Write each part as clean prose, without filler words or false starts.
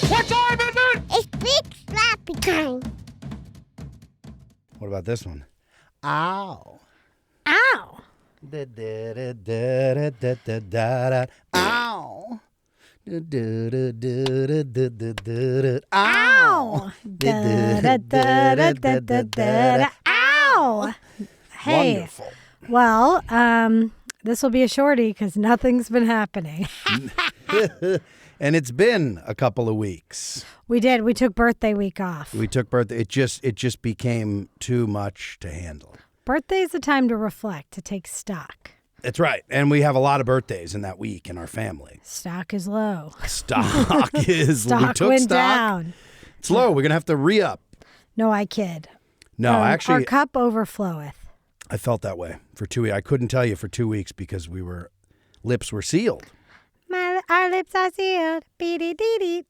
What time is it? It's big slappy time. What about this one? Ow. Ow. Ow. Ow. Ow. Hey. Wonderful. Well, this will be a shorty because nothing's been happening. And it's been a couple of weeks. We did. We took birthday week off. We took birthday. It just became too much to handle. Birthday's a time to reflect, to take stock. That's right. And we have a lot of birthdays in that week in our family. Stock is low. Stock is Stock we took went stock. down. It's low. We're going to have to re-up. No, I kid. No, actually. Our cup overfloweth. I felt that way for 2 weeks. I couldn't tell you for 2 weeks because lips were sealed. Our lips are sealed. Beady-dee-dee.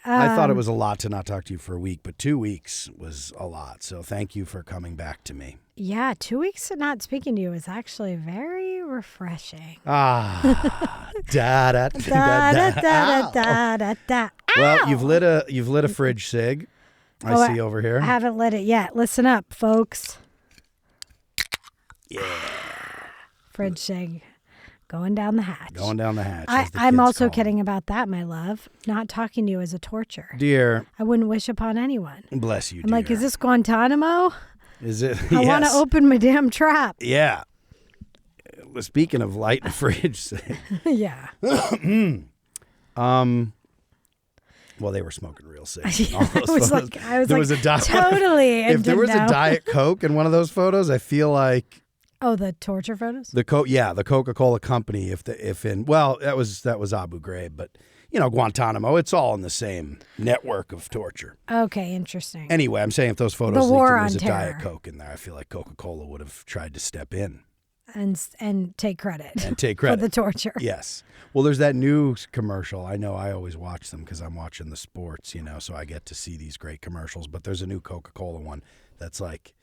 I thought it was a lot to not talk to you for a week, but 2 weeks was a lot. So thank you for coming back to me. Yeah, 2 weeks of not speaking to you is actually very refreshing. Ah, da da da da da da da da. Well, you've lit a fridge cig. I see over here. I haven't lit it yet. Listen up, folks. Yeah. Fridge cig. Going down the hatch. Going down the hatch. I'm also kidding about that, my love. Not talking to you is a torture. Dear. I wouldn't wish upon anyone. Bless you, I'm dear. like, is this Guantanamo? Is it? I want to open my damn trap. Yeah. Speaking of light and fridge. Yeah. Well, they were smoking real sick. I was like, totally. If there was a Diet Coke in one of those photos, I feel like. Oh, the torture photos? The Coca-Cola company. That was Abu Ghraib, but Guantanamo. It's all in the same network of torture. Okay, interesting. Anyway, I'm saying if those photos the war there on was a terror. Diet Coke in there, I feel like Coca-Cola would have tried to step in and take credit. And take credit for the torture. Yes. Well, there's that new commercial. I know I always watch them because I'm watching the sports, so I get to see these great commercials. But there's a new Coca-Cola one that's like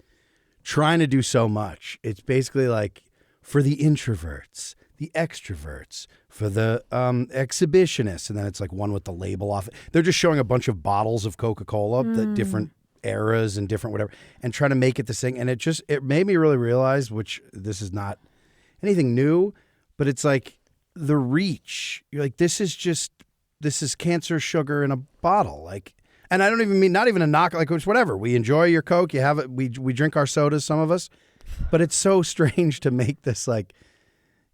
trying to do so much. It's basically like for the introverts, the extroverts, for the exhibitionists, and then it's like one with the label off. They're just showing a bunch of bottles of Coca-Cola, the different eras and different whatever, and trying to make it this thing. And it made me really realize, which this is not anything new, but it's like the reach. You're like, this is cancer sugar in a bottle. Like, and I don't even mean, not even a knock, like it's whatever. We enjoy your Coke. You have it. We drink our sodas, some of us, but it's so strange to make this like,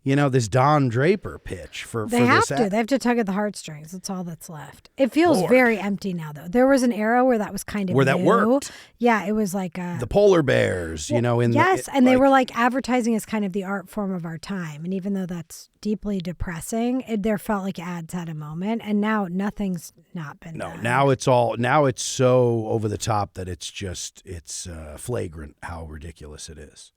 this Don Draper pitch for They have to tug at the heartstrings. That's all that's left. It feels very empty now, though. There was an era where that was kind of where new. That worked. Yeah, it was like the polar bears, they were like advertising as kind of the art form of our time. And even though that's deeply depressing, there felt like ads had a moment. And now nothing's not been done. Now it's so over the top that it's flagrant how ridiculous it is.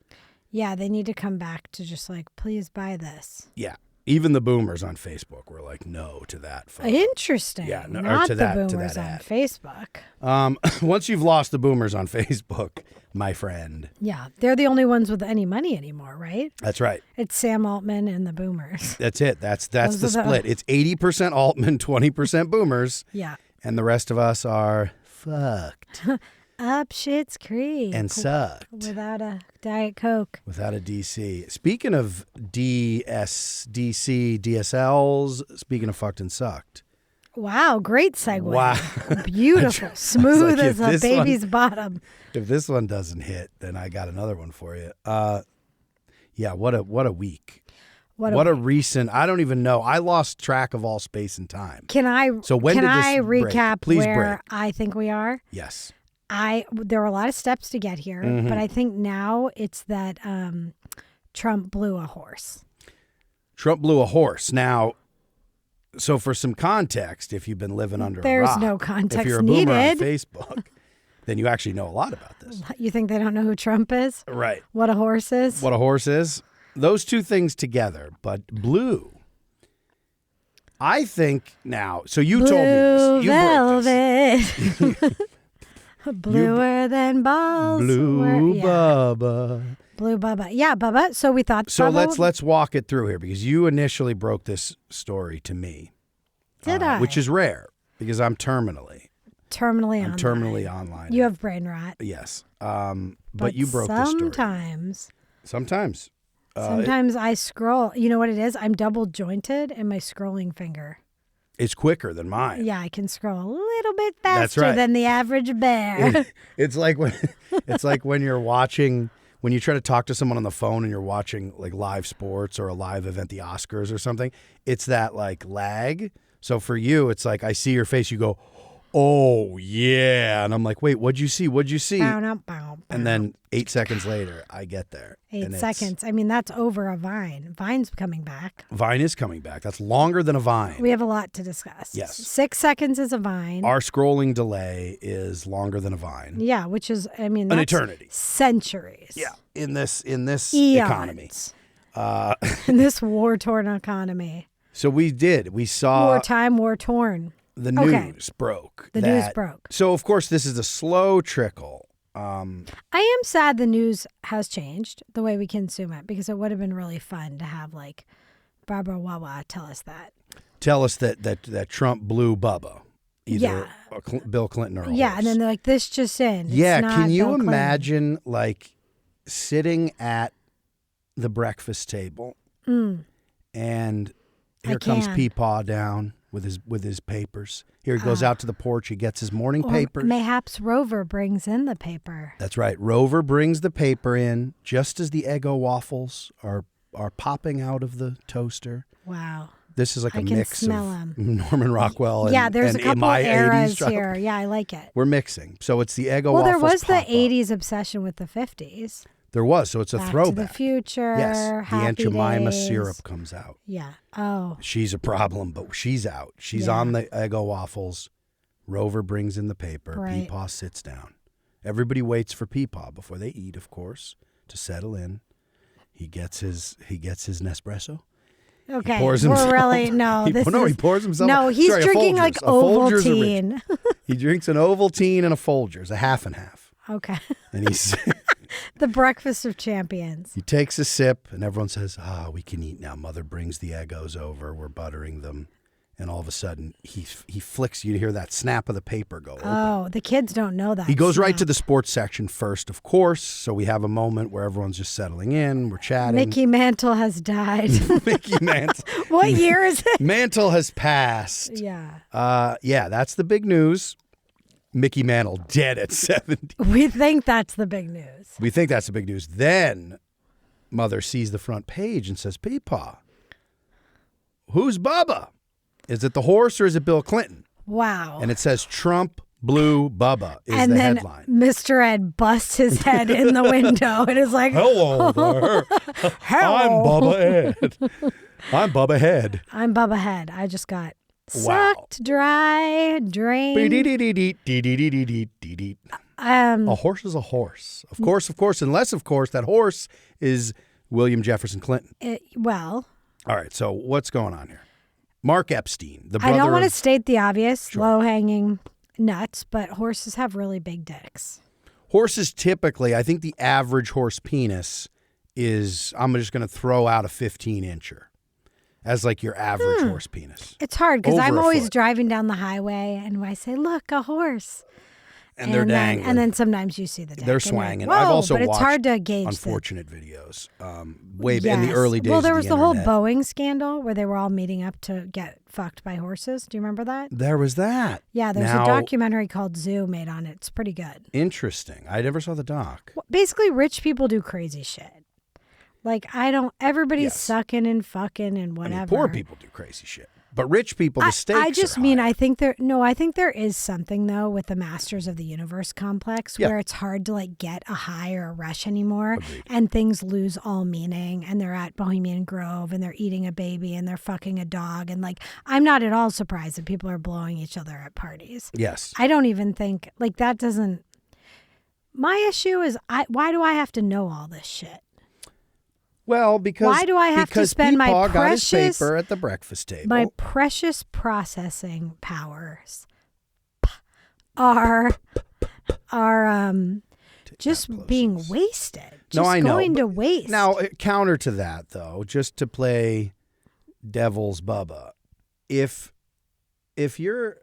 Yeah, they need to come back to just like, please buy this. Yeah. Even the boomers on Facebook were like, no to that. Photo. Interesting. Yeah, no, not to the that, boomers to that on Facebook. Once you've lost the boomers on Facebook, my friend. Yeah, they're the only ones with any money anymore, right? That's right. It's Sam Altman and the boomers. That's it. That's the split. It's 80% Altman, 20% boomers. Yeah. And the rest of us are fucked. Up Schitt's Creek. And sucked. Without a Diet Coke. Without a DC. Speaking of DSLs, speaking of fucked and sucked. Wow, great segue. Wow. Beautiful. Smooth like, as a baby's bottom. If this one doesn't hit, then I got another one for you. Yeah, what a week. What a recent, I don't even know. I lost track of all space and time. Can I recap Please where I think we are? Yes. There were a lot of steps to get here, but I think now it's that Trump blew a horse. Trump blew a horse. Now, so for some context, if you've been living under a rock. There's no context if you're a needed. boomer on Facebook, then you actually know a lot about this. You think they don't know who Trump is? Right. What a horse is? What a horse is. Those two things together, but blue. I think now, so you told me this. You velvet. Bluer than balls. Blue Bubba. Blue Bubba. Yeah, Bubba. So we thought So Bubba let's walk it through here because you initially broke this story to me. Did I? Which is rare. Because I'm terminally online. You have brain rot. Yes. But you broke the story. Sometimes. Sometimes I scroll. You know what it is? I'm double jointed in my scrolling finger. It's quicker than mine. Yeah, I can scroll a little bit faster than the average bear. It's like when you're watching, when you try to talk to someone on the phone and you're watching like live sports or a live event, the Oscars or something. It's that like lag. So for you, it's like I see your face, you go, oh yeah, and I'm like, wait, what'd you see? And then 8 seconds later, I get there. 8 seconds. I mean, that's over a Vine. Vine's coming back. Vine is coming back. That's longer than a Vine. We have a lot to discuss. Yes. 6 seconds is a Vine. Our scrolling delay is longer than a Vine. Yeah, which is, I mean, an eternity. Centuries. Yeah, in this Eons. economy. In this war-torn economy. So we saw wartime, war-torn. The news broke. The news broke. So, of course, this is a slow trickle. I am sad the news has changed the way we consume it, because it would have been really fun to have, like, Barbara Wawa tell us that. Tell us that Trump blew Bubba. Either Bill Clinton or a horse. And then they're like, this just in. Can you imagine, like, sitting at the breakfast table and here comes Peepaw down with his papers. Here he goes out to the porch. He gets his morning papers. Mayhaps Rover brings in the paper. That's right. Rover brings the paper in just as the Eggo waffles are popping out of the toaster. Wow. This is like a mix of them. Norman Rockwell and there's a couple eras 80s here. Yeah, I like it. We're mixing. So it's the Eggo waffles. Well, there was the pop-up. 80s obsession with the 50s. There was, so it's a throwback. Back to the Future. Yes, the Happy Aunt Jemima Days. syrup comes out. Yeah. Oh. She's a problem, but she's out. She's on the Eggo waffles. Rover brings in the paper. Right. Peepaw sits down. Everybody waits for Peepaw before they eat, of course, to settle in. He gets his Nespresso. Okay, he pours himself. He pours himself. No, he's drinking like Ovaltine. He drinks an Ovaltine and a Folgers, a half and half. Okay. And he's the breakfast of champions. He takes a sip, and everyone says, we can eat now. Mother brings the Eggos over. We're buttering them. And all of a sudden, he flicks. You hear that snap of the paper go open. Oh, the kids don't know that. He goes right to the sports section first, of course. So we have a moment where everyone's just settling in. We're chatting. Mickey Mantle has died. Mickey Mantle. What year is it? Mantle has passed. Yeah. That's the big news. Mickey Mantle dead at 70. We think that's the big news. Then Mother sees the front page and says, Peepaw, who's Bubba? Is it the horse or is it Bill Clinton? Wow. And it says Trump blew Bubba is the headline. And then Mr. Ed busts his head in the window and is like, hello there. I'm Bubba Ed. I'm Bubba Head. I'm Bubba Head. I just got sucked, dry, drained. A horse is a horse. Of course, unless, of course, that horse is William Jefferson Clinton. All right, so what's going on here? Mark Epstein, the brother I don't want to state the obvious, Sure. low-hanging nuts, but horses have really big dicks. Horses typically, I think the average horse penis is, I'm just going to throw out a 15-incher as like your average horse penis. It's hard because Over I'm a always foot. driving down the highway and I say, look, a horse. And they're dangling. And then sometimes you see the dick. They're and you're like, swanging. whoa, I've also but it's watched hard to gauge unfortunate videos way in the early days Well, there of was the the whole internet. Boeing scandal where they were all meeting up to get fucked by horses. Do you remember that? There was that. Yeah, there's a documentary called Zoo made on it. It's pretty good. Interesting. I never saw the doc. Well, basically, rich people do crazy shit. Like, everybody's sucking and fucking and whatever. I mean, poor people do crazy shit. But rich people, the stakes I just are mean, higher. I think there is something, though, with the Masters of the Universe complex where it's hard to, like, get a high or a rush anymore. Agreed. And things lose all meaning. And they're at Bohemian Grove and they're eating a baby and they're fucking a dog. And, like, I'm not at all surprised that people are blowing each other at parties. Yes. I don't even think, like, that doesn't. My issue is, why do I have to know all this shit? Well, because why do I have to spend my Peepaw got precious his paper at the breakfast table. My precious processing powers are just being wasted. Just I know, going to waste. Now, counter to that, though, just to play devil's Bubba, if you're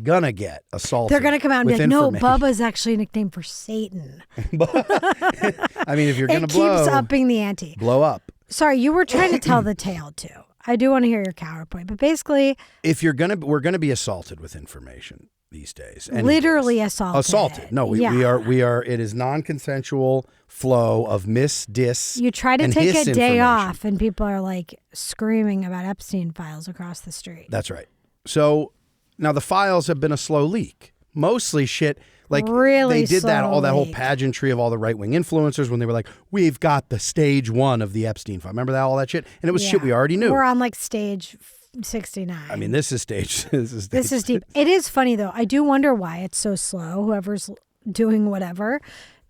gonna get assaulted. They're going to come out and be with like, no, information. Bubba's actually a nickname for Satan. I mean, if you're gonna It blow, keeps upping the ante. blow up. Sorry, you were trying to tell the tale too. I do want to hear your counterpoint, but basically, If we're gonna be assaulted with information these days. literally assaulted. Assaulted. No, we are. It is non-consensual flow of dis. You try to and take hiss a day information. off, and people are like screaming about Epstein files across the street. That's right. So now the files have been a slow leak. Mostly shit. Like Really they did that slow whole leak. pageantry of all the right-wing influencers when they were like, we've got the stage 1 of the Epstein file. Remember all that shit? And it was shit we already knew. We're on like stage 69. I mean, this is stage. This is deep. It is funny though. I do wonder why it's so slow. Whoever's doing whatever,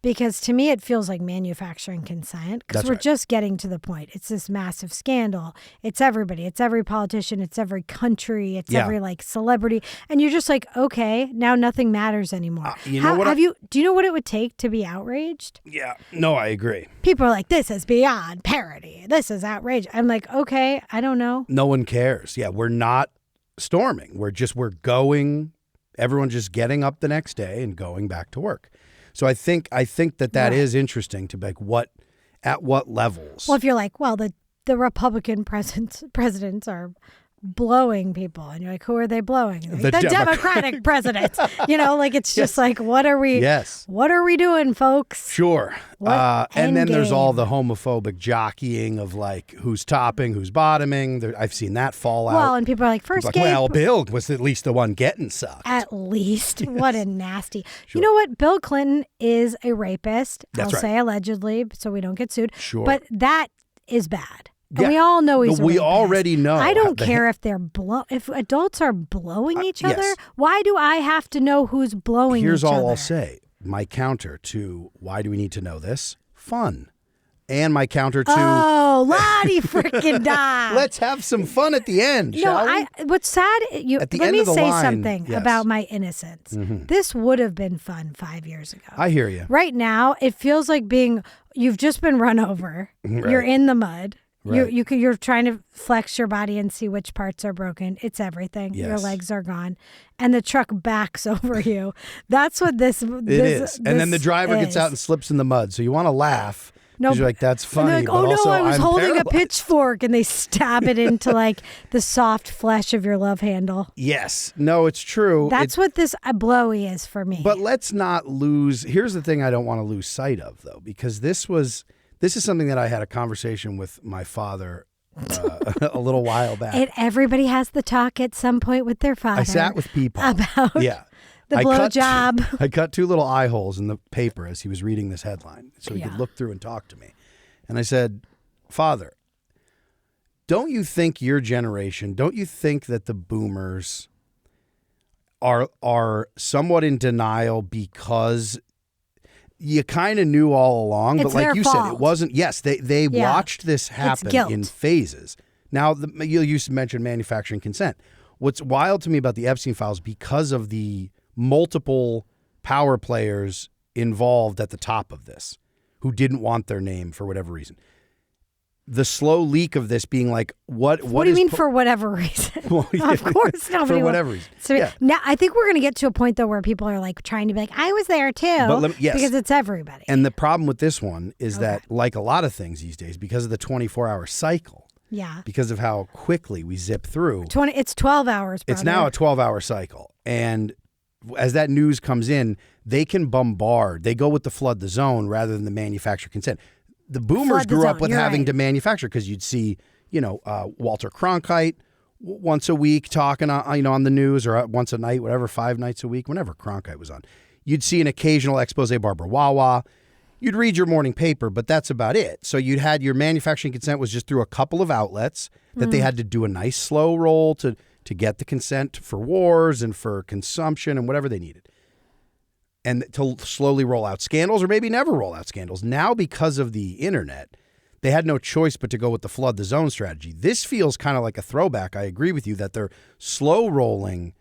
because to me it feels like manufacturing consent. Because That's we're right. just getting to the point. It's this massive scandal. It's everybody. It's every politician. It's every country. It's every like celebrity. And you're just like, okay, now nothing matters anymore. You know what? Do you know what it would take to be outraged? Yeah. No, I agree. People are like, this is beyond parody. This is outrage. I'm like, okay, I don't know. No one cares. Yeah, we're not storming. We're going. Everyone's just getting up the next day and going back to work. So I think that is interesting to be like at what levels. Well, if you're like, well, the Republican presidents are blowing people, and you're like, who are they blowing? Like, the Democratic president. Like it's just like, what are we? Yes. What are we doing, folks? Sure. What And then there's endgame? all the homophobic jockeying of like who's topping, who's bottoming. I've seen that fall out. Well, and people are like, first Like, gay. well, Bill was at least the one getting sucked. At least. What a nasty. Sure. You know what? Bill Clinton is a rapist. That's I'll right. say allegedly, so we don't get sued. Sure. But that is bad. And Yeah. we all know he's a We rapist. already know. I don't care if they're if adults are blowing each other. yes. Why do I have to know who's blowing Here's each all other? I'll say. My counter to why do we need to know this? Fun. And my counter to Oh, Lottie frickin' die. let's have some fun at the end, shall we? What's sad, At the let end me of the say line, something yes. about my innocence. This would have been fun 5 years ago. I hear you. Right now, it feels like you've just been run over. Right. You're in the mud. Right. You're trying to flex your body and see which parts are broken. It's everything. Your Yes. legs are gone, and the truck backs over you. That's what this is. And then the driver gets out and slips in the mud. So you want to laugh. No, You're like, that's funny. And they're like, but oh no, also, I was I'm holding paralyzed. a pitchfork, and they stab it into like the soft flesh of your love handle. Yes. No, it's true. That's what this blowy is for me. But let's not lose. Here's the thing I don't want to lose sight of, though, because this is something that I had a conversation with my father a little while back. Everybody has the talk at some point with their father. I sat with people about yeah. the I cut blowjob. I cut 2 little eye holes in the paper as he was reading this headline so he could Yeah. look through and talk to me. And I said, Father, don't you think your generation, don't you think that the boomers are somewhat in denial because you kind of knew all along, It's but like their you fault. said, it wasn't. Yes, they Yeah. watched this happen guilt. in phases. Now, you used to mention manufacturing consent. What's wild to me about the Epstein files, because of the multiple power players involved at the top of this, who didn't want their name for whatever reason. The slow leak of this being like, what do you is mean for whatever reason? Well, yeah, Of course, nobody for will. whatever reason. So Yeah. now I think we're going to get to a point though where people are like trying to be like, I was there too, Yes. because it's everybody. And the problem with this one is that, like a lot of things these days, because of the 24-hour cycle, yeah, because of how quickly we zip through, it's 12 hours. it's brother. now a 12-hour cycle. And as that news comes in, they can bombard. They go with the flood the zone rather than the manufacturer consent. The boomers Flood the grew up zone, with you're having right. to manufacture, because you'd see, Walter Cronkite once a week talking on the news, or once a night, whatever, 5 nights a week, whenever Cronkite was on. You'd see an occasional expose Barbara Wawa. You'd read your morning paper, but that's about it. So you'd had your manufacturing consent was just through a couple of outlets that they had to do a nice slow roll to get the consent for wars and for consumption and whatever they needed. And to slowly roll out scandals, or maybe never roll out scandals. Now, because of the internet, they had no choice but to go with the flood the zone strategy. This feels kind of like a throwback. I agree with you that they're slow rolling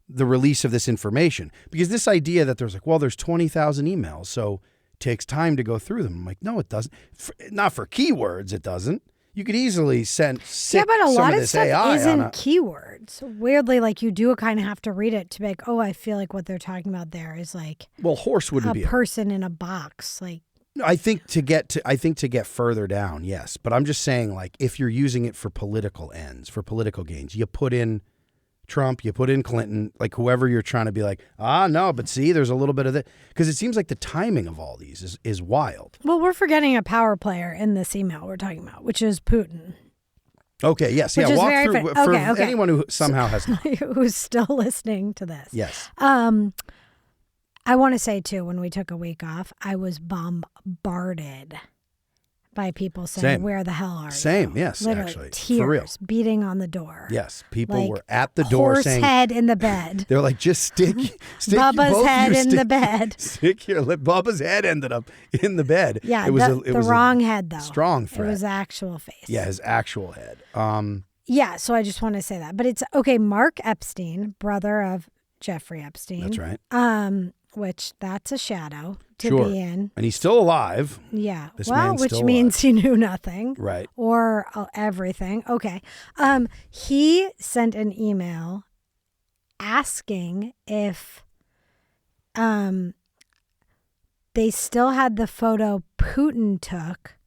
the release of this information, because this idea that there's like, well, there's 20,000 emails, so it takes time to go through them. I'm like, no, it doesn't. Not for keywords, it doesn't. You could easily send but a lot of stuff AI isn't keywords. Weirdly, like you do kind of have to read it to be like, oh, I feel like what they're talking about there is like, well, horse wouldn't be a person in a box. Like, I think to get further down, yes. But I'm just saying, like, if you're using it for political ends, for political gains, you put in Trump, you put in Clinton, like whoever you're trying to be like, no, but see, there's a little bit of that. Because it seems like the timing of all these is wild. Well, we're forgetting a power player in this email we're talking about, which is Putin. Okay, yes. Yeah, walk through for anyone who somehow has not. Who's still listening to this. Yes. I want to say, too, when we took a week off, I was bombarded by people saying, Same. Where the hell are you? Same, yes, literally, actually. Tears For real. beating on the door. Yes, people like, were at the door saying... Horse head in the bed. They're like, just stick Bubba's head in the bed. Stick your lip. Bubba's head ended up in the bed. Yeah, it was the wrong head, though. Strong threat. It was actual face. Yeah, his actual head. Yeah, so I just want to say that. But it's, okay, Mark Epstein, brother of Jeffrey Epstein. That's right. Which that's a shadow to be in. And he's still alive. Yeah. Which means he knew nothing. Right. Or everything. Okay. He sent an email asking if they still had the photo Putin took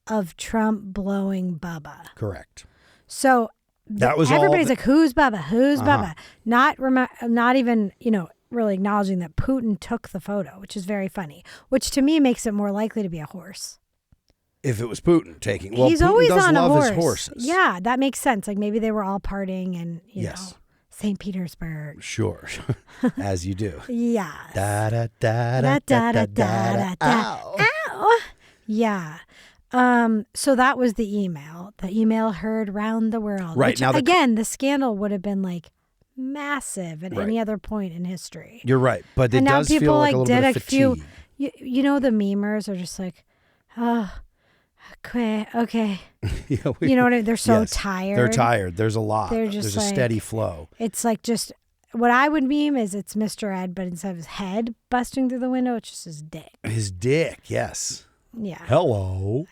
of Trump blowing Bubba. Correct. So that was everybody's like, who's Bubba? Who's Bubba? Not even, really acknowledging that Putin took the photo, which is very funny, which to me makes it more likely to be a horse. If it was Putin taking, well, he's Putin always does on love a horse. His horses. Yeah, that makes sense. Like maybe they were all partying in, yes. St. Petersburg. Sure, as you do. Yeah. Da da da da da da da da. Ow. Yeah. So that was the email. The email heard round the world. Right which, now, again, the scandal would have been like massive at any other point in history. You're right, but it does people feel like a little bit of fatigue. You know, the memers are just like, oh, okay. Yeah, you know what I mean? They're so tired. They're tired. There's a lot. They're just There's a steady flow. It's like just what I would meme is it's Mr. Ed, but instead of his head busting through the window, it's just his dick. His dick, yes. Yeah. Hello.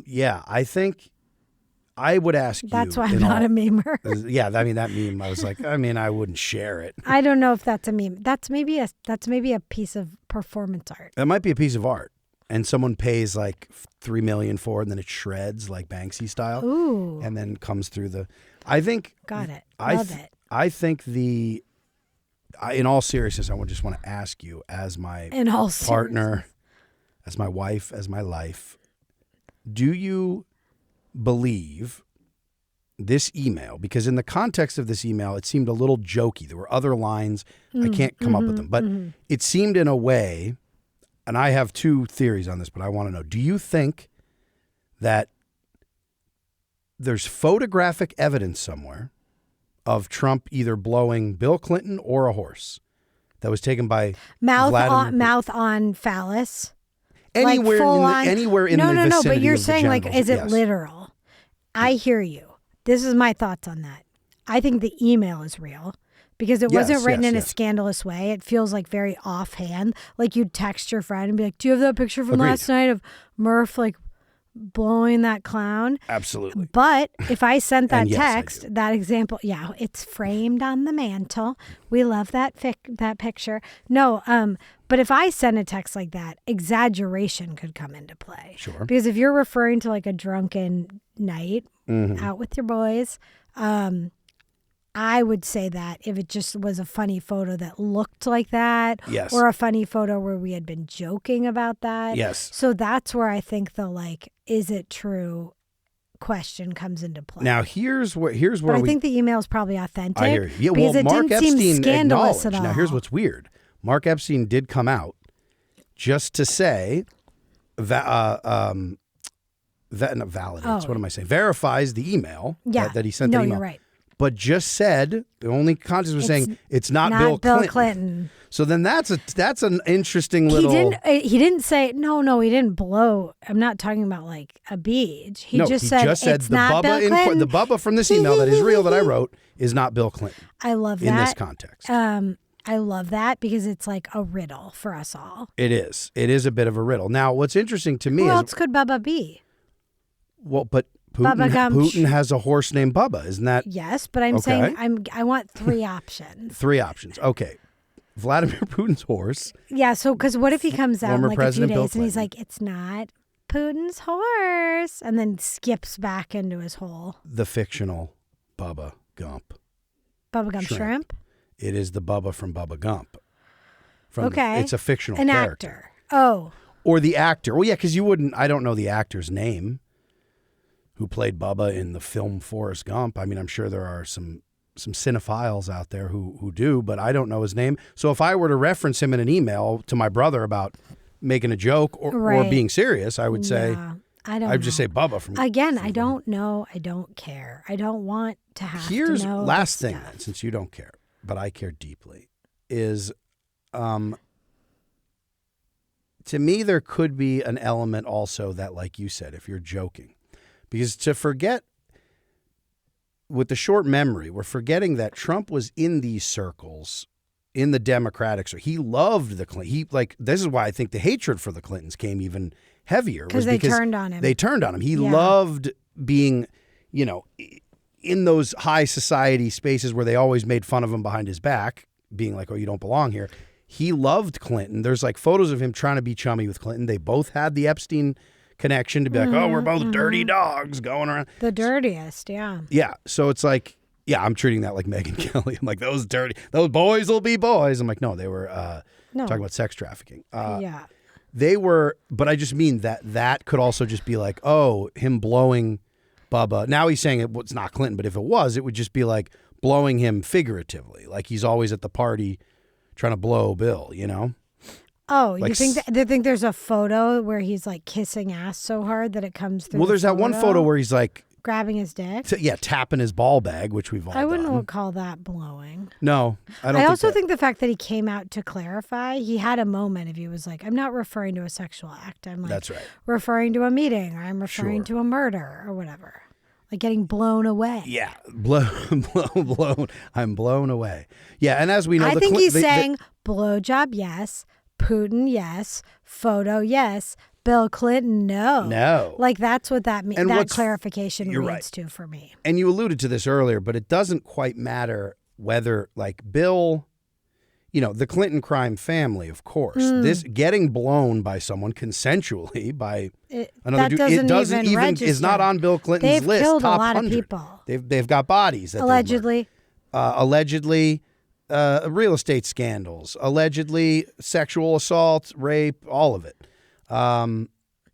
Yeah, I think I would ask you. That's why I'm not a memer. Yeah, I mean that meme. I was like, I wouldn't share it. I don't know if that's a meme. That's maybe a piece of performance art. That might be a piece of art, and someone pays like $3 million for it, and then it shreds like Banksy style. Ooh. And then comes through the. I think. Got it. Love it. I think in all seriousness, I just want to ask you as my partner, as my wife, as my life, do you believe this email? Because in the context of this email, it seemed a little jokey. There were other lines. I can't come up with them. But it seemed in a way, and I have two theories on this, but I want to know, do you think that there's photographic evidence somewhere of Trump either blowing Bill Clinton or a horse that was taken by mouth on phallus? Anywhere in the vicinity No, but you're of the saying genitals, like, is it literal? I hear you. This is my thoughts on that. I think the email is real because it wasn't written in a scandalous way. It feels like very offhand. Like you'd text your friend and be like, do you have that picture from last night of Murf like blowing that clown? Absolutely. But if I sent that yes, text, that example, yeah, it's framed on the mantle. We love that picture. No, but if I send a text like that, exaggeration could come into play. Sure. Because if you're referring to like a drunken night out with your boys, I would say that if it just was a funny photo that looked like that, yes, or a funny photo where we had been joking about that. Yes. So that's where I think the like, is it true question comes into play. Now here's where I think the email is probably authentic. I hear you. Yeah, because well, it Mark didn't Epstein seem scandalous acknowledged. at all. Now here's what's weird. Mark Epstein did come out just to say validates. What am I saying? Verifies the email that he sent the email. You're right. But just said the only context was saying it's not Bill Clinton. So then that's an interesting little. He didn't say no. He didn't blow. I'm not talking about like a beach. He just said it's not Bill Clinton. The Bubba from this email that is real that I wrote is not Bill Clinton. I love that in this context. I love that because it's like a riddle for us all. It is. It is a bit of a riddle. Now, what's interesting to me Who is else could Bubba be? Well, but Bubba Gump. Putin has a horse named Bubba, isn't that? Yes, but I'm saying I want 3 options. 3 options. Okay. Vladimir Putin's horse. Yeah, so because what if he comes out in like President a few days Bill and he's like, it's not Putin's horse, and then skips back into his hole. The fictional Bubba Gump. Bubba Gump Shrimp? It is the Bubba from Bubba Gump. It's a fictional character. An actor. Oh. Or the actor. Well, yeah, because I don't know the actor's name who played Bubba in the film Forrest Gump. I mean, I'm sure there are some cinephiles out there who do, but I don't know his name. So if I were to reference him in an email to my brother about making a joke or being serious, I would say, I'd just say Bubba from. Again, I don't know. I don't care. I don't want to have to know. Here's last thing, then, since you don't care, but I care deeply, is to me there could be an element also that, like you said, if you're joking, because to forget with the short memory, we're forgetting that Trump was in these circles in the Democratic circle. He loved the Clinton. This is why I think the hatred for the Clintons came even heavier. Because they turned on him. They turned on him. He loved being, in those high society spaces where they always made fun of him behind his back, being like, oh, you don't belong here. He loved Clinton. There's photos of him trying to be chummy with Clinton. They both had the Epstein connection to be like, oh, we're both dirty dogs going around. The dirtiest, yeah. Yeah. So it's I'm treating that like Megyn Kelly. I'm like, those boys will be boys. I'm like, no, they were talking about sex trafficking. Yeah. They were, but I just mean that could also just be like, oh, him blowing Bubba. Now he's saying it's not Clinton, but if it was, it would just be like blowing him figuratively. Like he's always at the party trying to blow Bill, Oh, you think there's a photo where he's kissing ass so hard that it comes through? Well, there's that one photo where he's grabbing his dick. Tapping his ball bag, which we've all done. I wouldn't call that blowing. No, I don't. I also think the fact that he came out to clarify, he had a moment if he was like, I'm not referring to a sexual act. I'm that's right. Referring to a meeting, or I'm referring to a murder or whatever. Like getting blown away. Yeah, blown. I'm blown away. Yeah, and as we know, I think he's saying blowjob, yes. Putin, yes. Photo, yes. Bill Clinton, no. No. That's what that means. That clarification reads to for me. And you alluded to this earlier, but it doesn't quite matter whether, Bill, the Clinton crime family, of course. This getting blown by someone consensually by another dude, it doesn't even is not on Bill Clinton's list. They've killed top a lot 100. of people. They've got bodies that allegedly. Real estate scandals, allegedly sexual assault, rape, all of it.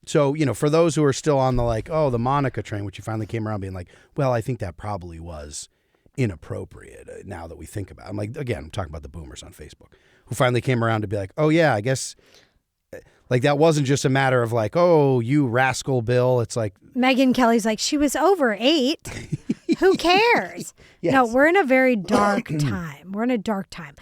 So, for those who are still on the the Monica train, which you finally came around being like, well, I think that probably was inappropriate now that we think about it. I'm I'm talking about the boomers on Facebook who finally came around to be like, oh yeah, I guess that wasn't just a matter of oh, you rascal Bill. It's Megyn Kelly's she was over 8. Who cares? Yes. No, we're in a very dark time. We're in a dark time.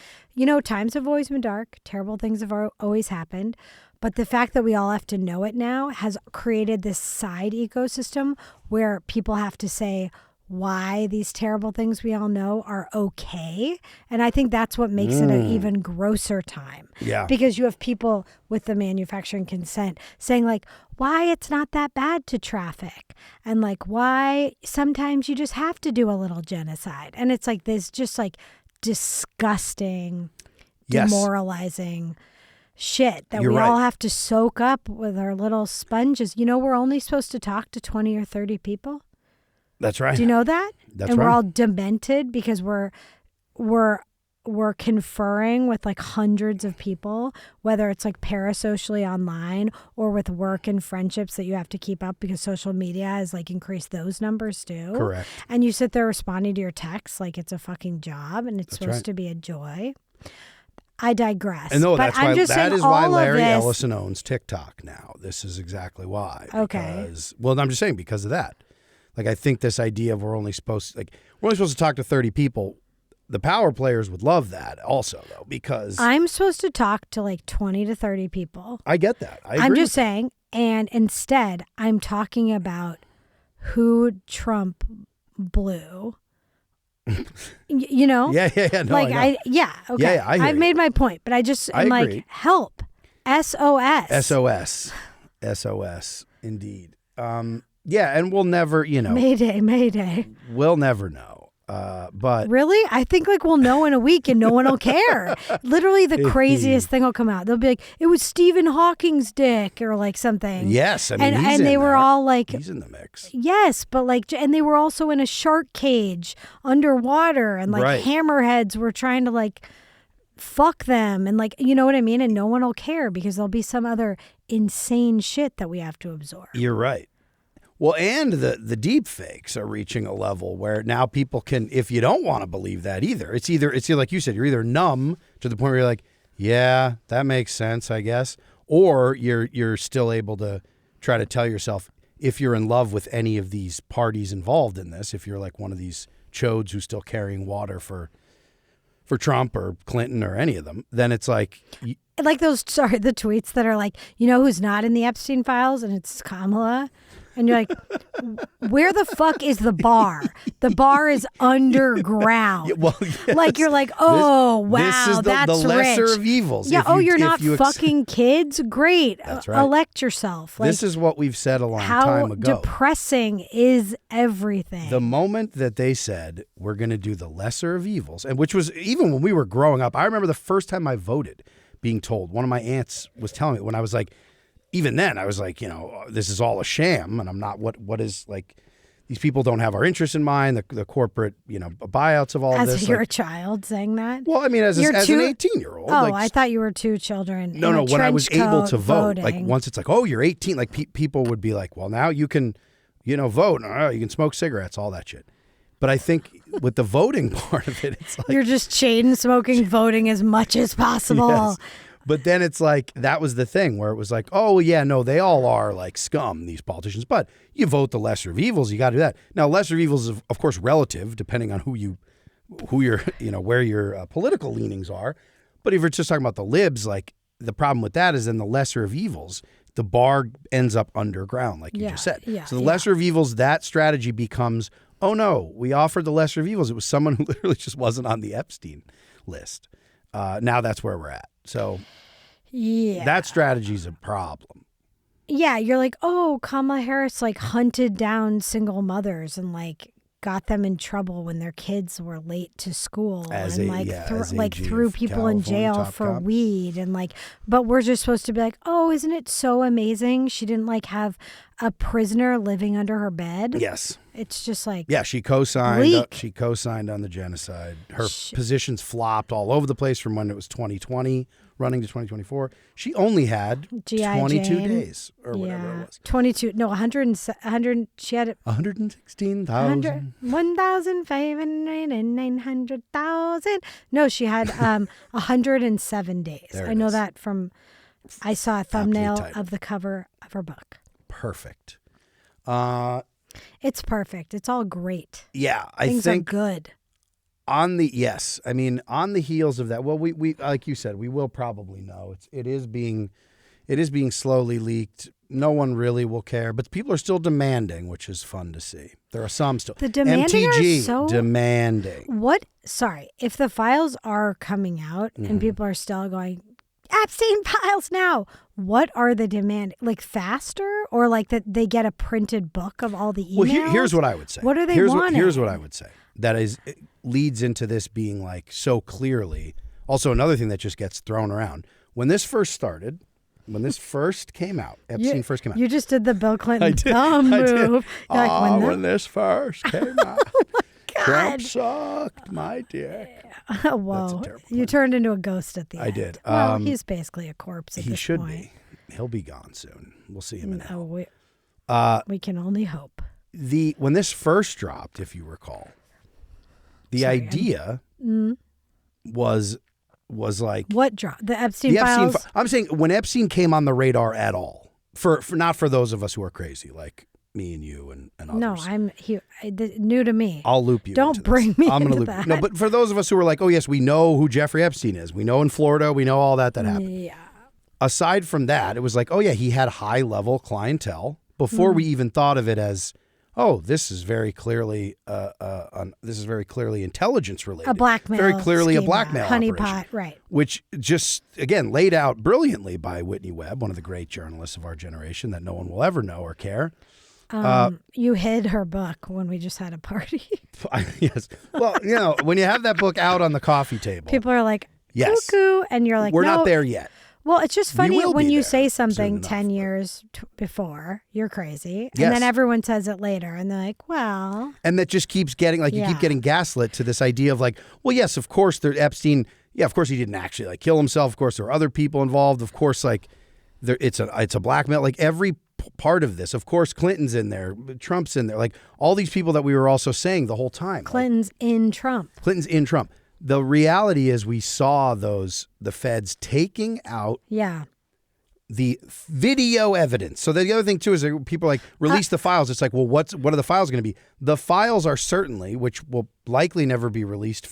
Times have always been dark. Terrible things have always happened. But the fact that we all have to know it now has created this side ecosystem where people have to say why these terrible things we all know are okay. And I think that's what makes it an even grosser time. Yeah. Because you have people with the manufacturing consent saying why it's not that bad to traffic and why sometimes you just have to do a little genocide. And it's this just disgusting, demoralizing shit that we all have to soak up with our little sponges. We're only supposed to talk to 20 or 30 people. That's right. Do you know that? That's and right. we're all demented because we're conferring with hundreds of people, whether it's parasocially online or with work and friendships that you have to keep up because social media has increased those numbers too. Correct. And you sit there responding to your texts like it's a fucking job and it's supposed to be a joy. I digress. And no, but that is why Larry Ellison owns TikTok now. This is exactly why. Okay. I'm just saying because of that. I think this idea of we're only supposed to talk to 30 people. The power players would love that also, though, because I'm supposed to talk to 20 to 30 people. I get that. I'm just saying, and instead, I'm talking about who Trump blew. Yeah. No, okay. Yeah, I've made my point, but I'm agree. Help, SOS. SOS, indeed. Yeah, and we'll never, Mayday. We'll never know. But really, I think like we'll know in a week and no one will care. Literally, the craziest thing will come out. They'll be like, "It was Stephen Hawking's dick," or like something. Yes, I mean, and they were all like, he's in the mix. Yes, but like, and they were also in a shark cage underwater, and like hammerheads were trying to like fuck them, and like, you know what I mean? And no one will care because there'll be some other insane shit that we have to absorb. You're right. Well, and the deep fakes are reaching a level where now people can, if you don't want to believe that either, it's either like you said, you're either numb to the point where you're like, yeah, that makes sense, I guess, or you're still able to try to tell yourself, if you're in love with any of these parties involved in this, if you're like one of these chodes who's still carrying water for Trump or Clinton or any of them, then it's like the tweets that are like, you know who's not in the Epstein files, and it's Kamala. And you're like, where the fuck is the bar? The bar is underground. Yeah, well, yes. Like, you're like, oh, wow, this is that's the lesser rich. of evils. Yeah, you're not fucking kids? Great. That's right. Elect yourself. Like, this is what we've said a long time ago. How depressing is everything? The moment that they said, we're going to do the lesser of evils, and which was even when we were growing up, I remember the first time I voted being told, one of my aunts was telling me when I was like, even then, I was like, this is all a sham, and I'm not. What is like? These people don't have our interests in mind. The corporate, buyouts of all as this. As you're a child saying that. Well, I mean, as an 18-year-old. Oh, I thought you were 2 children. No. When I was able to vote, voting. like once it's like, oh, you're 18. Like people would be like, well, now you can, vote. You can smoke cigarettes, all that shit. But I think with the voting part of it, it's like you're just chain smoking, voting as much as possible. Yes. But then it's like, that was the thing where it was like, oh, yeah, no, they all are like scum, these politicians. But you vote the lesser of evils, you got to do that. Now, lesser of evils is, of course, relative, depending on who you're, where your political leanings are. But if you're just talking about the libs, like the problem with that is then the lesser of evils, the bar ends up underground, like you just said. Yeah, so the lesser of evils, that strategy becomes, oh, no, we offered the lesser of evils. It was someone who literally just wasn't on the Epstein list. Now that's where we're at. So that strategy's a problem. Yeah, you're like, oh, Kamala Harris like hunted down single mothers and like got them in trouble when their kids were late to school threw people in jail for weed and like, but we're just supposed to be like, oh, isn't it so amazing she didn't like have a prisoner living under her bed? Yes. It's just like, yeah, she co-signed. She co-signed on the genocide. Her positions flopped all over the place from when it was 2020 running to 2024. She only had 22 days or whatever it was. 22, no, 100, she had 116,000. 1,500 and 900,000. No, she had 107 days. I know that from, I saw a thumbnail of the cover of her book. Perfect. It's perfect. It's all great. Yeah, Things are good. On the heels of that, well, we like you said, we will probably know. It is being slowly leaked. No one really will care, but people are still demanding, which is fun to see. There are some still. The demanding MTG are so demanding. What? Sorry, if the files are coming out and people are still going, Epstein files now. What are the demand? Like faster, or like that they get a printed book of all the emails? Well, here's what I would say. What are they wanting? Here's what I would say. That leads into this being like so clearly. Also, another thing that just gets thrown around when this first started, when this first came out, Epstein first came out. You just did the Bill Clinton thumb move. When this first came out, God. Trump sucked my dick. Whoa! You turned into a ghost at the end. I did. Well, he's basically a corpse at this point. He should be. He'll be gone soon. We'll see him in hell. We can only hope. When this first dropped, if you recall, the idea was like what dropped? The Epstein files. I'm saying when Epstein came on the radar at all, for not for those of us who are crazy like me and you and others. No, new to me. I'll loop you. Don't bring me I'm into loop that. No, but for those of us who are like, oh yes, we know who Jeffrey Epstein is. We know in Florida. We know all that happened. Yeah. Aside from that, it was like, oh yeah, he had high level clientele before we even thought of it as, oh, this is very clearly intelligence related. A blackmail. Very clearly scheme, a blackmail honeypot, right. Which just, again, laid out brilliantly by Whitney Webb, one of the great journalists of our generation that no one will ever know or care. You hid her book when we just had a party. Yes. Well, when you have that book out on the coffee table. People are like, yes. cuckoo. And you're like, we're no. not there yet. Well, it's just funny when you say something enough, 10 years before, you're crazy. And yes. then everyone says it later and they're like, well. And that just keeps getting, you keep getting gaslit to this idea of well, yes, of course, Epstein, of course he didn't actually kill himself. Of course, there were other people involved. Of course, it's a blackmail. Every part of this, of course, Clinton's in there, Trump's in there, all these people that we were also saying the whole time. Clinton's in Trump. The reality is we saw the feds taking out the video evidence. So the other thing too is people release the files. It's well, what are the files going to be? The files are certainly, which will likely never be released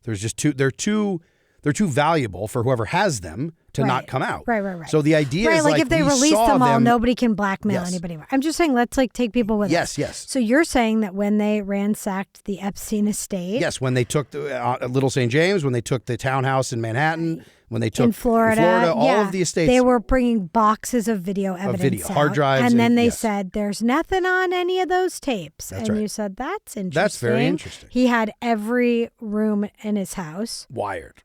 they're too valuable for whoever has them to not come out. Right. So the idea is if they release them all, nobody can blackmail anybody more. I'm just saying, let's take people with us. Yes. So you're saying that when they ransacked the Epstein estate. Yes, when they took Little St. James, when they took the townhouse in Manhattan, when they took in Florida all of the estates. They were bringing boxes of video evidence out, hard drives. And then they said, there's nothing on any of those tapes. That's and right. You said, that's interesting. That's very interesting. He had every room in his house wired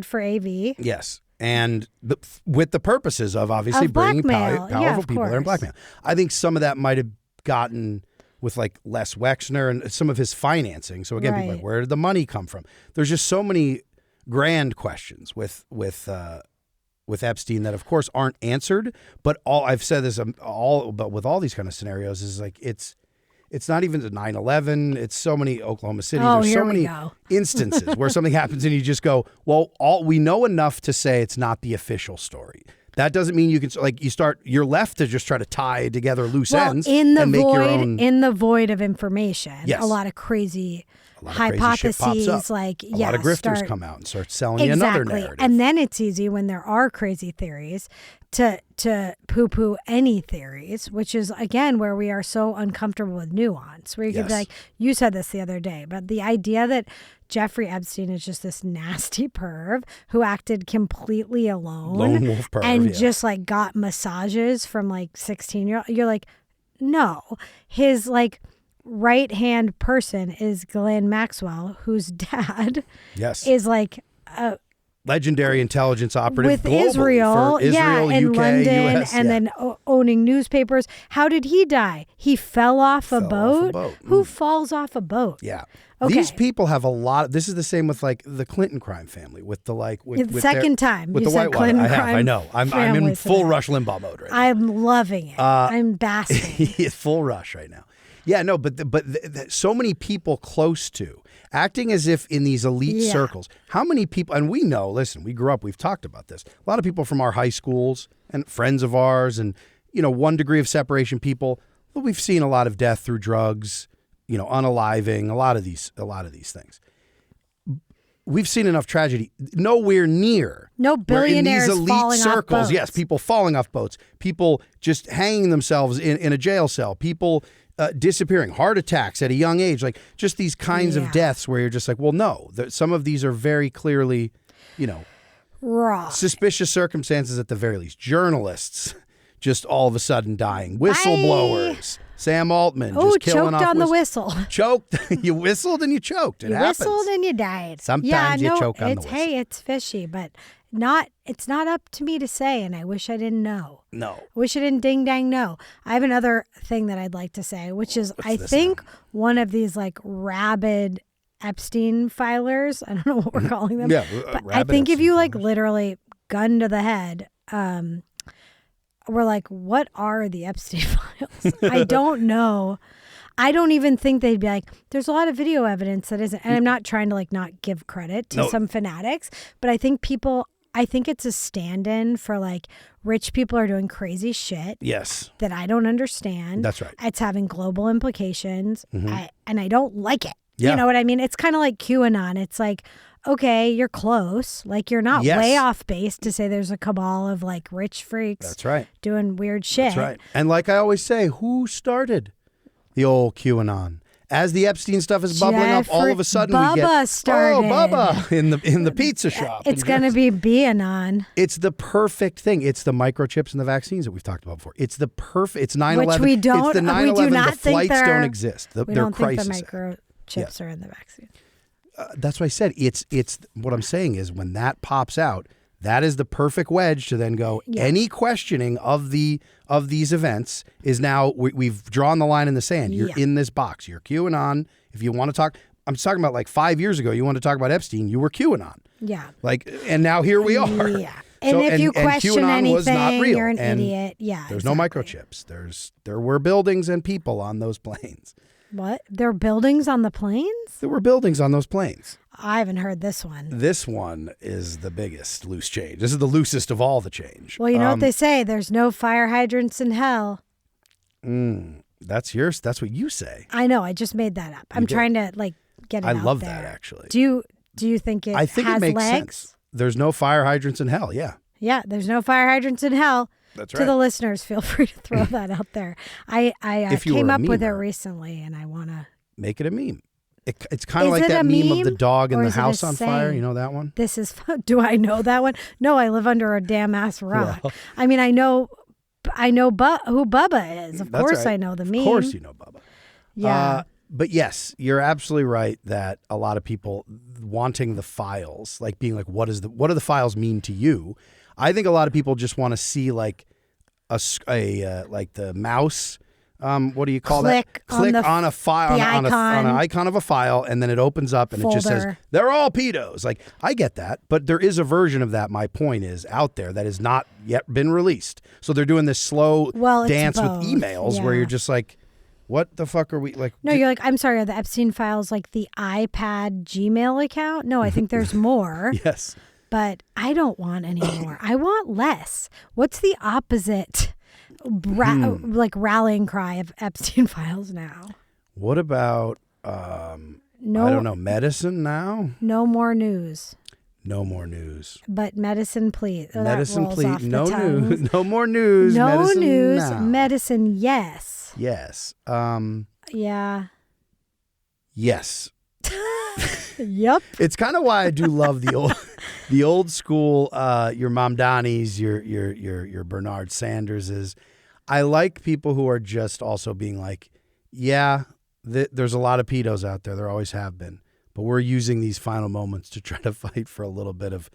for AV. Yes. And with the purposes of obviously bringing powerful people there and blackmail. I think some of that might have gotten with Les Wexner and some of his financing. So again, people where did the money come from? There's just so many grand questions with Epstein that of course aren't answered. But all I've said is but with all these kind of scenarios is it's not even the 9/11. It's so many Oklahoma City. There's so many instances where something happens and you just go, well, we know enough to say it's not the official story. That doesn't mean you can you're left to just try to tie together loose ends and make your own. In the void of information, yes. a lot of crazy crazy hypotheses, shit pops up. A lot of grifters come out and start selling you another narrative. And then it's easy when there are crazy theories to poo-poo any theories, which is, again, where we are so uncomfortable with nuance, where you could be you said this the other day, but the idea that Jeffrey Epstein is just this nasty perv who acted completely alone. Lone wolf perv, and just got massages from 16-year-old. You're no. His right-hand person is Ghislaine Maxwell, whose dad is a legendary intelligence operative with globally Israel, and UK, London, US, and then owning newspapers. How did he die? He fell off a boat. Who falls off a boat? Yeah. Okay. These people have a lot. This is the same with the Clinton crime family with the It's the second time with you the said Clinton crime. I know. I'm in full Rush Limbaugh mode right now. I'm loving it. I'm basking. Full Rush right now. Yeah, no, but so many people close to acting as if in these elite circles. How many people? And we know. Listen, we grew up. We've talked about this. A lot of people from our high schools and friends of ours, and one degree of separation people. Well, we've seen a lot of death through drugs. Unaliving, a lot of these things. We've seen enough tragedy. Nowhere near. No billionaires in these elite falling circles. Off boats. Yes, people falling off boats. People just hanging themselves in a jail cell. People disappearing. Heart attacks at a young age. Just these kinds of deaths where you're just well, no. Some of these are very clearly, raw. Suspicious circumstances at the very least. Journalists just all of a sudden dying. Whistleblowers. Sam Altman just killing off. Choked on the whistle. Choked. You whistled and you choked. It happens. Whistled and you died. Sometimes you choke on the whistle. Hey, it's fishy, but it's not up to me to say, and I wish I didn't know. No. I wish I didn't ding dang know. I have another thing that I'd like to say, which is I think one of these rabid Epstein filers, I don't know what we're calling them. Yeah, but I think if you literally gun to the head, we're what are the Epstein files? I don't know. I don't even think they'd be there's a lot of video evidence that isn't, and I'm not trying to not give credit to some fanatics, but I think it's a stand-in for rich people are doing crazy shit. Yes. That I don't understand. That's right. It's having global implications, and I don't like it. Yeah. You know what I mean? It's kind of like QAnon. It's okay, you're close. You're not way off base to say there's a cabal of rich freaks. That's right. Doing weird shit. That's right. And I always say, who started the old QAnon? as the Epstein stuff is bubbling up, all of a sudden Bubba we get started. Bubba in the pizza shop. It's going to be Bianon. It's the perfect thing. It's the microchips and the vaccines that we've talked about before. It's the perfect. It's 9/11. Which we don't. It's the 9/11. We do not the think flights don't exist. We they're don't think crisis. the microchips are in the vaccine. That's what I said. It's what I'm saying is when that pops out, that is the perfect wedge to then go. Yeah. Any questioning of these events is now we've drawn the line in the sand. You're in this box. You're QAnon. If you want to talk, I'm talking about like 5 years ago. You want to talk about Epstein, you were QAnon. Yeah. Like, and now here we are. Yeah. And if you question QAnon anything, was not real. you're an And idiot. Yeah. There's no microchips. There were buildings and people on those planes. What? There are buildings on the planes? There were buildings on those planes. I haven't heard this one. This one is the biggest loose change. This is the loosest of all the change. Well, you know what they say. There's no fire hydrants in hell. That's yours. That's what you say. I know. I just made that up. I'm trying to get it out I love there. that, actually. Do you think it I think has it makes legs? sense. There's no fire hydrants in hell. Yeah. Yeah, there's no fire hydrants in hell. That's To right. the listeners, feel free to throw that out there. I If you came were a up with it memer, recently, and I want to. Make it a meme. It's kind of Is like it that a meme of meme, the dog in or the is it a house on fire. saying? You know that one? This is fun. Do I know that one? No, I live under a damn ass rock. Well. I mean, I know who Bubba is. Of That's course, right. I know the meme. Of course you know Bubba. Yeah. But yes, you're absolutely right that a lot of people wanting the files, like being like, what do the files mean to you? I think a lot of people just want to see like like the mouse. What do you call Click that? Click on a file, the on icon. an icon of a file, and then it opens up and it just says, Folder. they're all pedos. Like, I get that, but there is a version of that, my point is, out there that has not yet been released. So they're doing this slow It's dance with both. emails where Yeah. you're just like, what the fuck are we like? No, you're like, I'm sorry, are the Epstein files like the iPad Gmail account? No, I think there's more. Yes. But I don't want any more. I want less. What's the opposite like rallying cry of Epstein files now? What about, I don't know, medicine now? No more news. No more news. But medicine, please. Oh, Medicine, that rolls please. off the No tongue. news. No more news. No medicine news. now. Medicine, yes. Yes. Yeah. Yes. Yep. It's kind of why I do love the old school. Your Mamdani's, your Bernard Sanderses. I like people who are just also being like, yeah, there's a lot of pedos out there. There always have been, but we're using these final moments to try to fight for a little bit of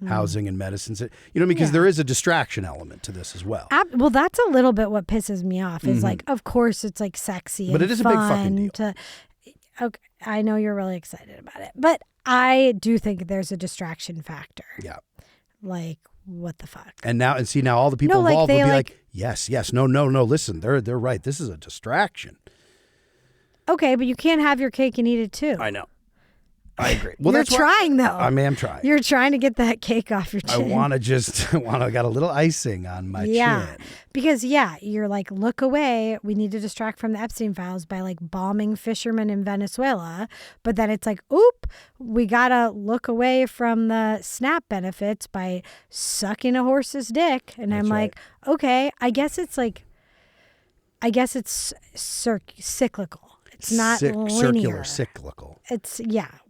housing and medicines. You know, because there is a distraction element to this as well. Well, that's a little bit what pisses me off. Is like, of course, it's like sexy, But and it is a big fucking fun deal. Okay, I know you're really excited about it, but I do think there's a distraction factor. Yeah. Like, what the fuck? And now all the people No, involved they will be like, yes, no, listen, they're right. This is a distraction. Okay, but you can't have your cake and eat it too. I know. I agree. Well, You're that's why- trying though. I mean, I'm trying. You're trying to get that cake off your I chin. got a little icing on my chin. Because you're like, look away. We need to distract from the Epstein files by like bombing fishermen in Venezuela. But then it's like, oop, we got to look away from the SNAP benefits by sucking a horse's dick. And I'm right. like, okay, I guess it's cyclical. It's not linear. Circular, cyclical. It's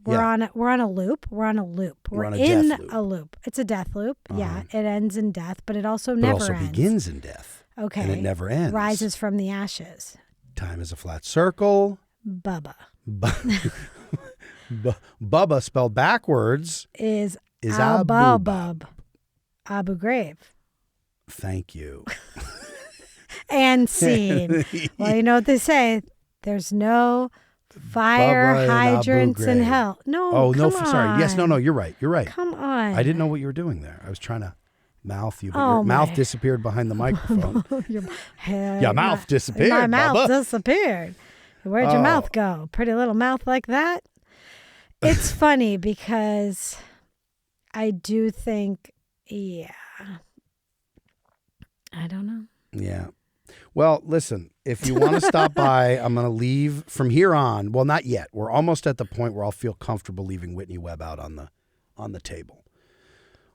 we're on a loop. We're on a loop. We're on a in death loop. a loop. It's a death loop. Yeah, it ends in death, but it also But never also ends. begins in death. Okay. And it never ends. Rises from the ashes. Time is a flat circle. Bubba Bubba spelled backwards is Abu Bub. Abu Ghraib. Thank you. And scene. Well, you know what they say. There's no fire Bubba and hydrants Abu in Ghraib. hell. No, Oh, no, come sorry. Yes, on. no, you're right. You're right. Come on. I didn't know what you were doing there. I was trying to mouth you, but Oh, your mouth my. disappeared behind the microphone. Your mouth disappeared, My mouth Bubba. disappeared. Where'd your mouth go? Pretty little mouth like that? It's funny because I do think, I don't know. Yeah. Well, listen, if you want to stop by, I'm going to leave from here on. Well, not yet. We're almost at the point where I'll feel comfortable leaving Whitney Webb out on the table,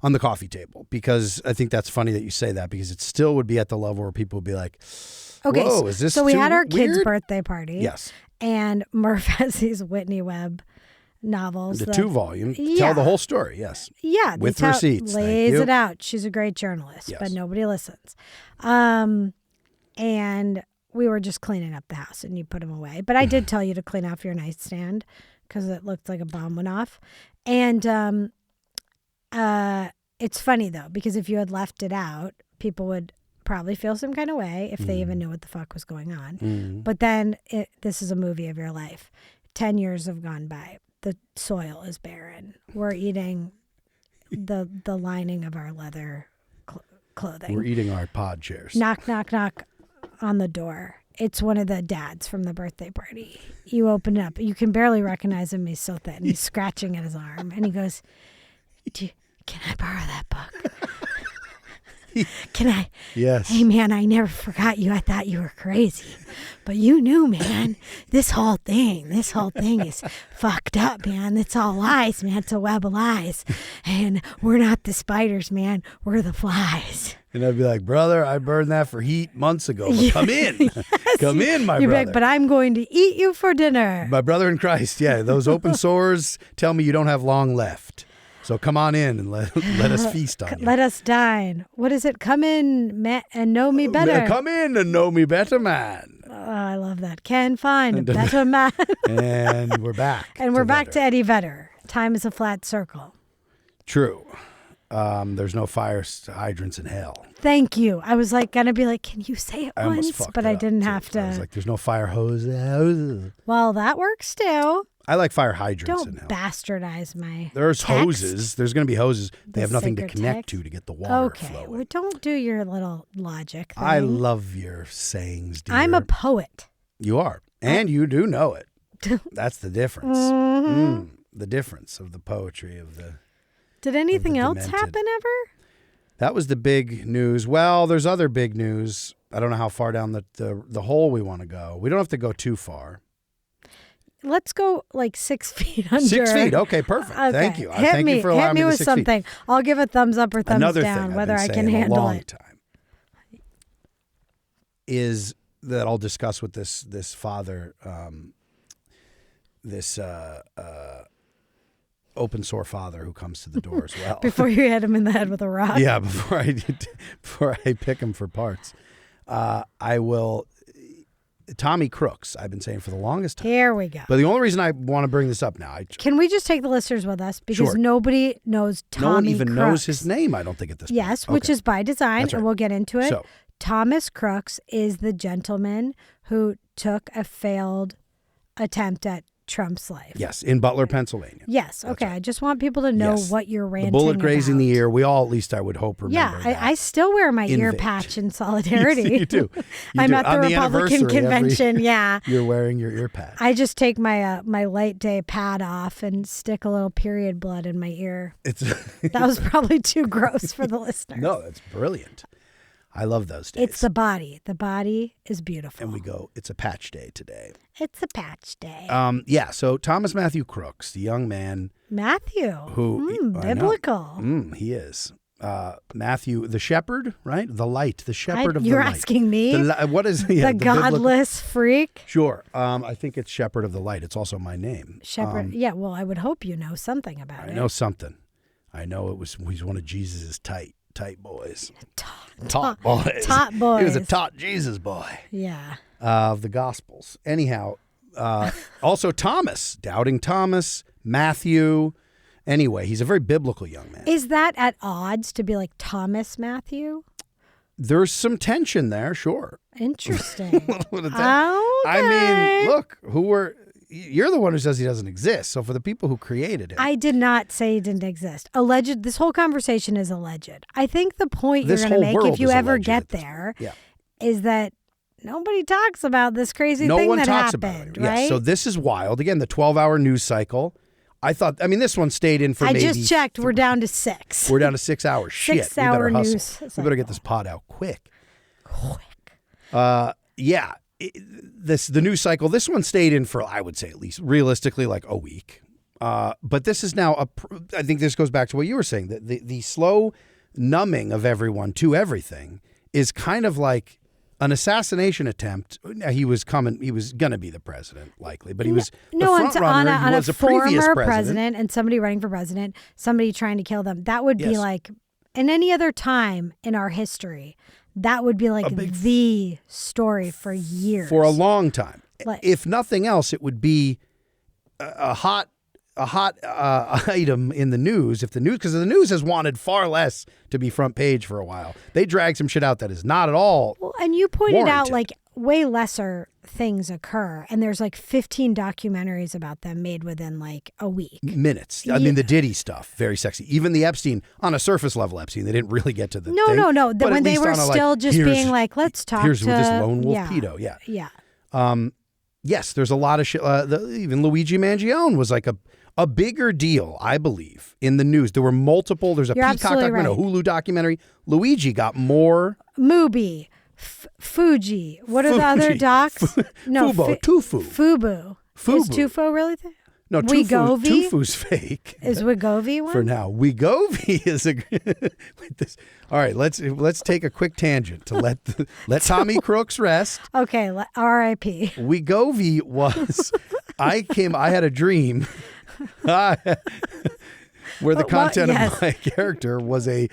on the coffee table, because I think that's funny that you say that, because it still would be at the level where people would be like, Okay, whoa, is this so we too had our kid's weird? birthday party. Yes. And Murf has these Whitney Webb novels. The 2-volume. Tell the whole story, yes. Yeah. With receipts. Lays it out. She's a great journalist, yes. but nobody listens. And we were just cleaning up the house and you put them away. But I did tell you to clean off your nightstand because it looked like a bomb went off. And it's funny, though, because if you had left it out, people would probably feel some kind of way if they even knew what the fuck was going on. But then this is a movie of your life. 10 years have gone by. The soil is barren. We're eating the lining of our leather clothing. We're eating our pod chairs. Knock, knock, knock on the door. It's one of the dads from the birthday party. You open it up. You can barely recognize him. He's so thin. He's scratching at his arm. And he goes, can I borrow that book? Can I? Yes. Hey, man, I never forgot you. I thought you were crazy. But you knew, man, this whole thing is fucked up, man. It's all lies, man. It's a web of lies. And we're not the spiders, man. We're the flies. And I'd be like, brother, I burned that for heat months ago. But come in. Yes. Come in, my You'd brother. be like, but I'm going to eat you for dinner. My brother in Christ. Yeah, those open sores tell me you don't have long left. So come on in and let us feast on you. Let us dine. What is it? Come in and know me better. Come in and know me better, man. Oh, I love that. Can find a better man. And we're back. And we're back to Eddie Vedder. Time is a flat circle. True. There's no fire hydrants in hell. Thank you. I was gonna be like, can you say it once? But I didn't have to. I was like, there's no fire hose. Well, that works too. I like fire hydrants in hell. Don't bastardize my There's text. Hoses. There's going to be hoses. They have nothing to connect to get the water flowing. Well, don't do your little logic thing. I love your sayings, dear. I'm a poet. You are. And you do know it. That's the difference. The difference of the poetry of the... Did anything else happen ever? That was the big news. Well, there's other big news. I don't know how far down the hole we want to go. We don't have to go too far. Let's go 6 feet under. 6 feet. Okay, perfect. Okay. Thank you. Thank you for allowing me Hit me the with 6 something. feet. I'll give a thumbs up or thumbs Another down, thing whether I've I been can saying handle a long it. time is that I'll discuss with this father, this open sore father who comes to the door as well. Before you hit him in the head with a rock. Yeah, before I pick him for parts, I will. Tommy Crooks, I've been saying for the longest time. Here we go. But the only reason I want to bring this up now, can we just take the listeners with us because nobody knows Tommy No one even Crooks. knows his name, I don't think, at this point. Yes, which is by design, That's right. and we'll get into it. So, Thomas Crooks is the gentleman who took a failed attempt at Trump's life. yes, in Butler, Pennsylvania. Yes. Okay. Right. I just want people to know what you're ranting The bullet grazing about. the ear. We all, at least I would hope, remember that. I still wear my ear Invade. patch in solidarity. You do. I'm at the Republican convention. Yeah. You're wearing your ear patch. I just take my my light day pad off and stick a little period blood in my ear. That was probably too gross for the listeners. No, that's brilliant. I love those days. It's the body. The body is beautiful. And we go, it's a patch day today. It's a patch day. Yeah, so Thomas Matthew Crooks, the young man. Matthew. Who biblical. He is. Matthew, the shepherd, right? The light, the shepherd of the light. You're asking me? What is the godless freak? Sure. I think it's shepherd of the light. It's also my name. Shepherd. Yeah, well, I would hope you know something about it. I know something. I know he's one of Jesus's tight boys. Taut boys. Taut boys. He was a taut Jesus boy. Yeah. Of the Gospels. Anyhow, also Thomas, doubting Thomas, Matthew. Anyway, he's a very biblical young man. Is that at odds to be like Thomas Matthew? There's some tension there, sure. Interesting. Okay. I mean, look, you're the one who says he doesn't exist. So for the people who created him. I did not say he didn't exist. Alleged. This whole conversation is alleged. I think the point you're going to make, if you ever get there, is that nobody talks about this crazy thing that happened, right? Yes. So this is wild. Again, the 12-hour news cycle. This one stayed in for maybe... I just checked. We're down to 6. We're down to 6 hours. 6 hour news cycle. We better get this pod out quick. Yeah. The news cycle, this one stayed in for, I would say, at least realistically, like a week. But this is now, I think this goes back to what you were saying, that the slow numbing of everyone to everything is kind of like an assassination attempt. He was going to be the president, likely, but he was the on front runner. On he was a previous former president and somebody running for president, somebody trying to kill them. That would be like, in any other time in our history, that would be like the story for years. For a long time. Like, if nothing else, it would be a hot item in the news. Because the news has wanted far less to be front page for a while. They drag some shit out that is not at all. Well, and you pointed out warranted. like way lesser things occur, and there's like 15 documentaries about them made within like a week. Minutes. I mean, the Diddy stuff, very sexy. Even the Epstein, on a surface level Epstein, they didn't really get to the thing. No. But When they were on a, still just being like, let's talk here's to this lone wolf pedo. Yeah. Yes, there's a lot of shit. Even Luigi Mangione was like a bigger deal, I believe, in the news. There were multiple. There's a You're Peacock documentary, right. a Hulu documentary. Luigi got more. Mubi, Fuji. What are the other docs? Fubo, Tufu. Fubu. Is Tufo really there? No, Tufu's fake. Is Wegovy one? For now, Wegovy is a. All right, let's take a quick tangent to let Tommy Crooks rest. Okay, R.I.P. Wegovy was. I had a dream, where the content of my character was a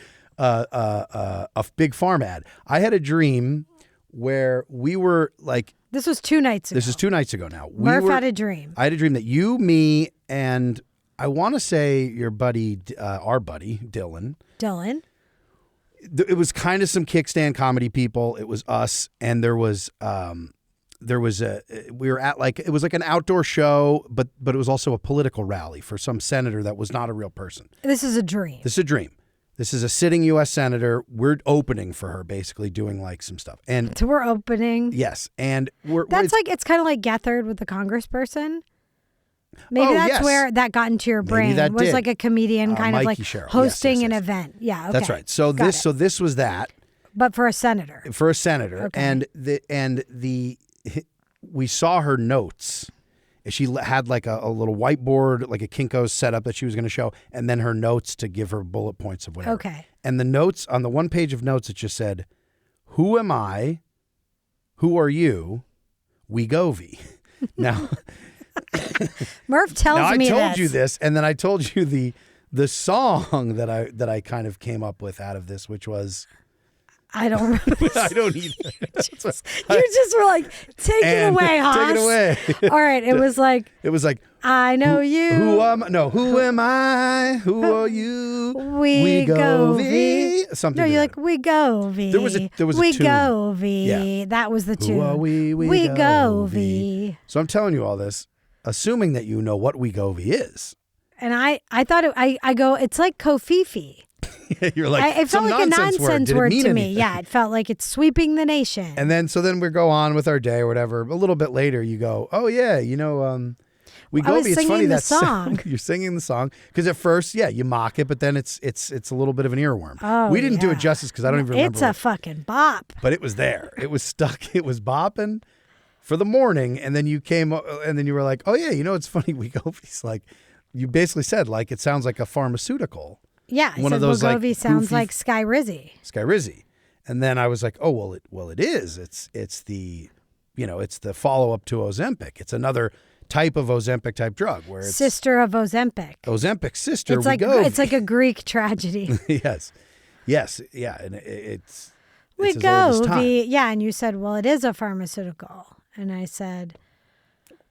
big farm ad. I had a dream where we were like. This was 2 nights ago. This is 2 nights ago now. Murf had a dream. I had a dream that you, me, and I want to say your buddy, our buddy, Dylan. It was kind of some kickstand comedy people. It was us, and we were at like, it was like an outdoor show, but it was also a political rally for some senator that was not a real person. This is a dream. This is a sitting U.S. senator. We're opening for her, basically doing like some stuff. And so we're opening. Yes. And it's kind of like Gethard with the congressperson. Maybe that's where that got into your brain. That was did. like a comedian kind of like Sherrill. hosting an event. Yeah. Okay. That's right. So this was that. But for a senator. Okay. And we saw her notes. She had like a little whiteboard, like a Kinko's setup that she was going to show, and then her notes to give her bullet points of whatever. Okay. And the notes, on the one page of notes, it just said, "Who am I? Who are you? Wegovy." Now, Murf tells me I told you this, and then I told you the song that I kind of came up with out of this, which was. I don't remember. I don't either. You just were like, take it away, Haas. Take it away. All right. It was like, I know you. Who am I? Who are you? Wegovy. Something. No, you're like, Wegovy. There was a Wegovy. Yeah. That was the tune. Who are we? Wegovy. So I'm telling you all this, assuming that you know what Wegovy is. And I thought I go, it's like Kofifi. You're like, it felt like a nonsense word to me. Anything? Yeah, it felt like it's sweeping the nation. And then we go on with our day or whatever. A little bit later, you go, oh yeah, Wegovy. It's funny that song. You're singing the song because at first, you mock it, but then it's a little bit of an earworm. Oh, we didn't do it justice because I don't even remember. It's a fucking bop. But it was there. It was stuck. It was bopping for the morning, and then you came, and then you were like, oh yeah, it's funny. Wegovy's like, you basically said like it sounds like a pharmaceutical. Yeah, one of those Wegovy like sounds like Skyrizi. And then I was like, oh well, it is. It's the, it's the follow up to Ozempic. It's another type of Ozempic type drug where it's sister of Ozempic. Ozempic's sister. It's like Wegovy. it's like a Greek tragedy. yes, yeah, and it's Wegovy. Yeah, and you said, well, it is a pharmaceutical, and I said,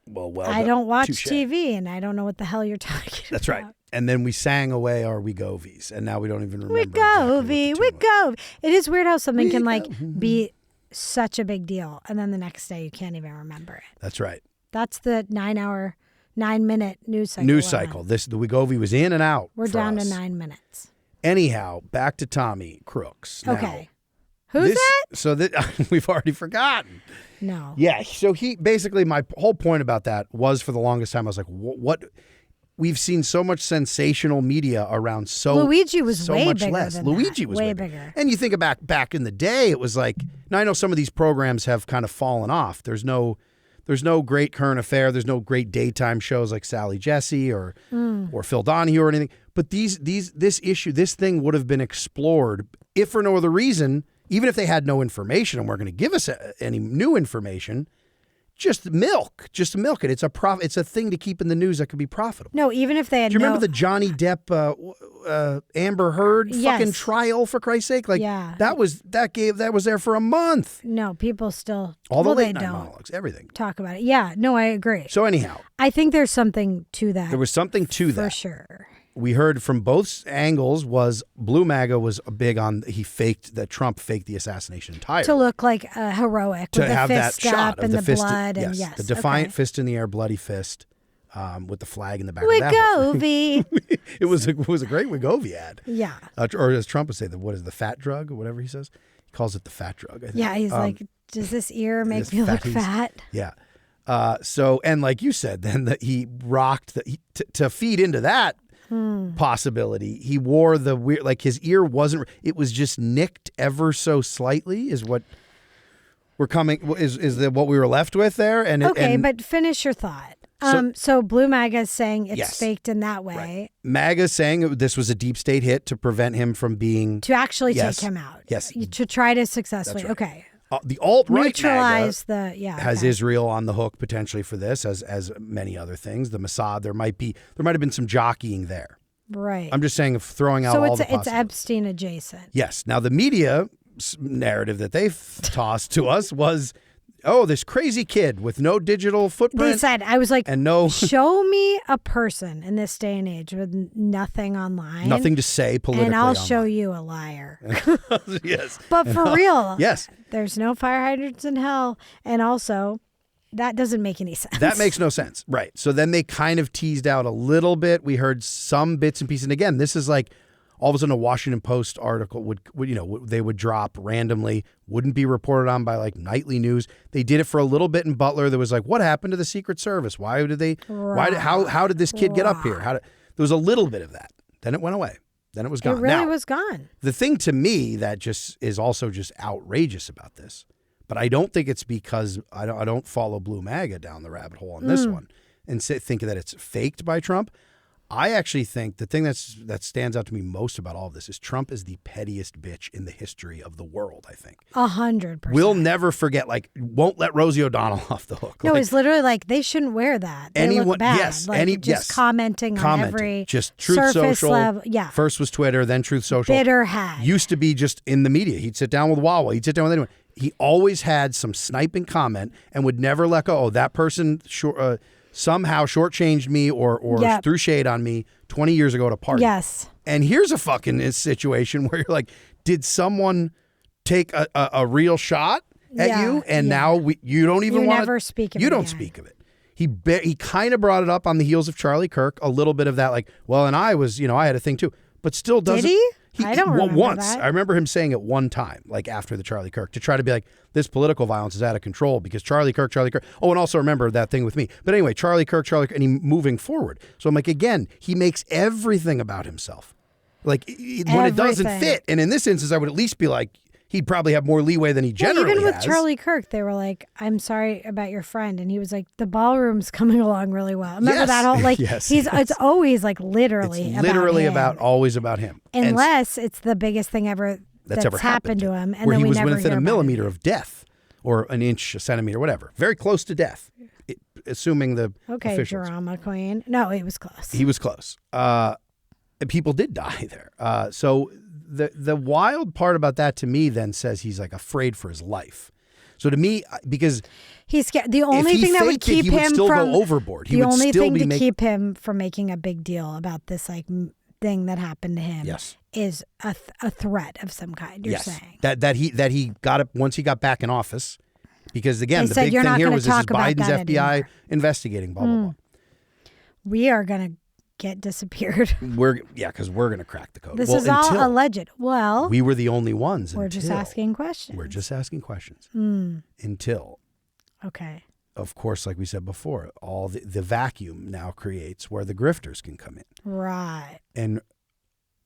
well, I don't watch touche. TV, and I don't know what the hell you're talking about. That's right. And then we sang away our Wegovies, and now we don't even remember. Wegovy. It is weird how something can like be such a big deal, and then the next day you can't even remember it. That's right. That's the 9-minute news cycle. The Wegovy was in and out. We're down to 9 minutes. Anyhow, back to Tommy Crooks. Okay. Who's that? So that we've already forgotten. No. Yeah. So he basically, my whole point about that was for the longest time, I was like, what? We've seen so much sensational media around Luigi was so way much bigger less. than Luigi that. was way bigger. And you think about back in the day, it was like, now I know some of these programs have kind of fallen off. There's no great current affair. There's no great daytime shows like Sally Jesse or Phil Donahue or anything. But this thing would have been explored if for no other reason even if they had no information and weren't going to give us any new information, just milk it. It's a thing to keep in the news that could be profitable. No, even if they had. Do you remember the Johnny Depp Amber Heard fucking trial, for Christ's sake? Like that was there for a month. No, people still all the late night monologues, everything. Talk about it. Yeah, no, I agree. So anyhow, I think there's something to that. There was something to that for sure. We heard from both angles was Blue MAGA was big on that Trump faked the assassination entirely. To look like heroic. To with have the that fist shot up and of the fist. blood. Yes, the defiant fist in the air, bloody fist with the flag in the back of Wigovie. It was a great Wigovie ad. Yeah. Or as Trump would say, what is the fat drug or whatever he says? He calls it the fat drug, I think. Yeah, he's like, does this ear make me look fat? Yeah. So, and like you said, then that he rocked, to feed into that possibility, he wore the weird, like his ear wasn't, it was just nicked ever so slightly is what what we were left with there. And but finish your thought. So Blue MAGA is saying it's faked in that way. Right. MAGA is saying this was a deep state hit to prevent him from being... To actually take him out. Yes. To try to successfully. Right. Okay. The alt-right neutralize MAGA has Israel on the hook potentially for this, as many other things. The Mossad, there might have been some jockeying there. Right. I'm just saying of throwing out all the possibilities. So it's Epstein adjacent. Yes. Now the media narrative that they tossed to us was, this crazy kid with no digital footprint. They said, I was like, and no, show me a person in this day and age with nothing online. Nothing to say politically. And I'll show you a liar. Yes. But for real. Yes. There's no fire hydrants in hell. And also, that doesn't make any sense. That makes no sense. Right. So then they kind of teased out a little bit. We heard some bits and pieces. And again, this is like, all of a sudden a Washington Post article would they would drop randomly, wouldn't be reported on by like nightly news. They did it for a little bit in Butler. There was like, what happened to the Secret Service? Why did they, how did this kid get up here? There was a little bit of that. Then it went away. Then it was gone. It really was gone. The thing to me that just is also just outrageous about this, but I don't think it's because I don't follow Blue MAGA down the rabbit hole on this one and think that it's faked by Trump. I actually think the thing that stands out to me most about all of this is Trump is the pettiest bitch in the history of the world, I think. 100%. We'll never forget, won't let Rosie O'Donnell off the hook. No, it's literally like, they shouldn't wear that. They look bad. Yes. Commenting on every just Truth Social. Level. Yeah. First was Twitter, then Truth Social. Bitter hat. Used to be just in the media. He'd sit down with Wawa. He'd sit down with anyone. He always had some sniping comment and would never let go. Oh, that person somehow shortchanged me or threw shade on me 20 years ago at a party. Yes. And here's a fucking situation where you're like, did someone take a real shot at you? And now you don't even want to. You never speak of it. You don't speak of it. He kind of brought it up on the heels of Charlie Kirk, a little bit of that, like, well, and I was, I had a thing too, but still doesn't. Did he? I don't remember once. that. I remember him saying it one time, like after the Charlie Kirk, to try to be like, this political violence is out of control because Charlie Kirk. Oh, and also remember that thing with me. But anyway, Charlie Kirk, and he moving forward. So I'm like, again, he makes everything about himself. Like when it doesn't fit. And in this instance, I would at least be like, he'd probably have more leeway than he generally even with has. Charlie Kirk, they were like, I'm sorry about your friend. And he was like, the ballroom's coming along really well. Remember that whole, like, it's always like literally always about him. Unless it's the biggest thing ever that's ever happened to him. And where then he was never within hear a millimeter about of death or an inch, a centimeter, whatever. Very close to death, assuming the officials. Drama queen. No, he was close. He was close. People did die there. So the wild part about that to me then says he's like afraid for his life. So to me, because he's scared. The only thing that would keep him from go overboard. The only thing to keep him from making a big deal about this like thing that happened to him is a threat of some kind. You're saying that he got up once he got back in office, because again the big thing here was this is Biden's FBI anymore. Investigating blah blah blah. We are gonna get disappeared. Because we're going to crack the code. This is all alleged. Well, we were the only ones. We're just asking questions. We're just asking questions. Until. Okay. Of course, like we said before, all the vacuum now creates where the grifters can come in. Right. And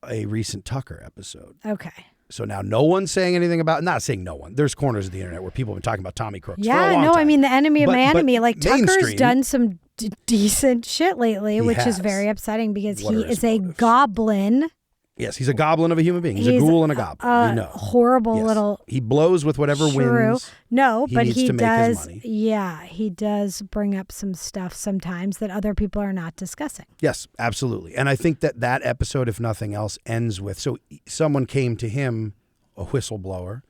a recent Tucker episode. Okay. So now no one's saying anything about, not saying no one. There's corners of the internet where people have been talking about Tommy Crooks for a long time. I mean, the enemy of my enemy. Like mainstream, Tucker's done some decent shit lately, which is very upsetting because he is a goblin. Yes, he's a goblin of a human being. He's a ghoul and a goblin. We know. Horrible little. He blows with whatever wins. No, but needs he to make his does. money. Yeah, he does bring up some stuff sometimes that other people are not discussing. Yes, absolutely. And I think that episode, if nothing else, ends with someone came to him, a whistleblower,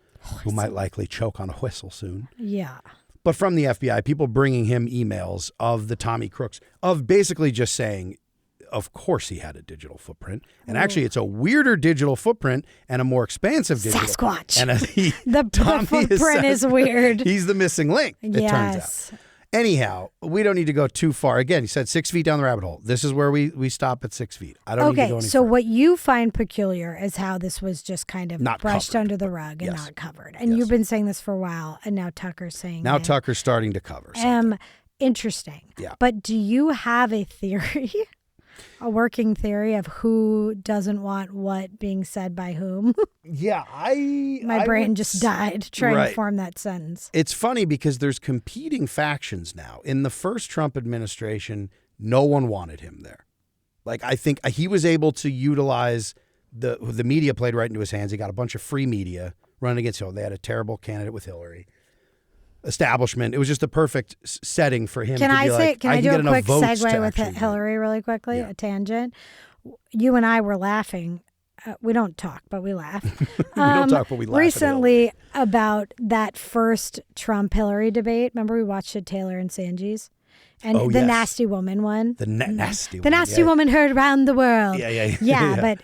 who might likely choke on a whistle soon. Yeah. But from the FBI, people bringing him emails of the Tommy Crooks, of basically just saying, of course he had a digital footprint. And actually, it's a weirder digital footprint and a more expansive digital. Sasquatch. And the footprint is weird. He's the missing link, it turns out. Anyhow, we don't need to go too far. Again, he said 6 feet down the rabbit hole. This is where we stop at 6 feet. I don't need to go any so further. what you find peculiar is how this was just kind of not brushed covered, under the rug and not covered. And Yes. you've been saying this for a while, and now Tucker's saying Now it. Tucker's starting to cover something. Interesting. Yeah. But do you have a theory, a working theory of who doesn't want what being said by whom? Yeah, My brain just died trying to form that sentence. It's funny because there's competing factions now. In the first Trump administration, no one wanted him there. Like, I think he was able to utilize the media played right into his hands. He got a bunch of free media running against Hillary. They had a terrible candidate with Hillary. Establishment. It was just a perfect setting for him. Can to I be say? like, Can I do a quick segue with actually Hillary really quickly? A tangent. You and I were laughing. We don't talk, but we laugh. We don't talk, but we laugh. Recently about that first Trump-Hillary debate. Remember we watched it, Taylor and Sanji's? And the nasty woman one. The nasty woman. The nasty woman heard around the world. Yeah. But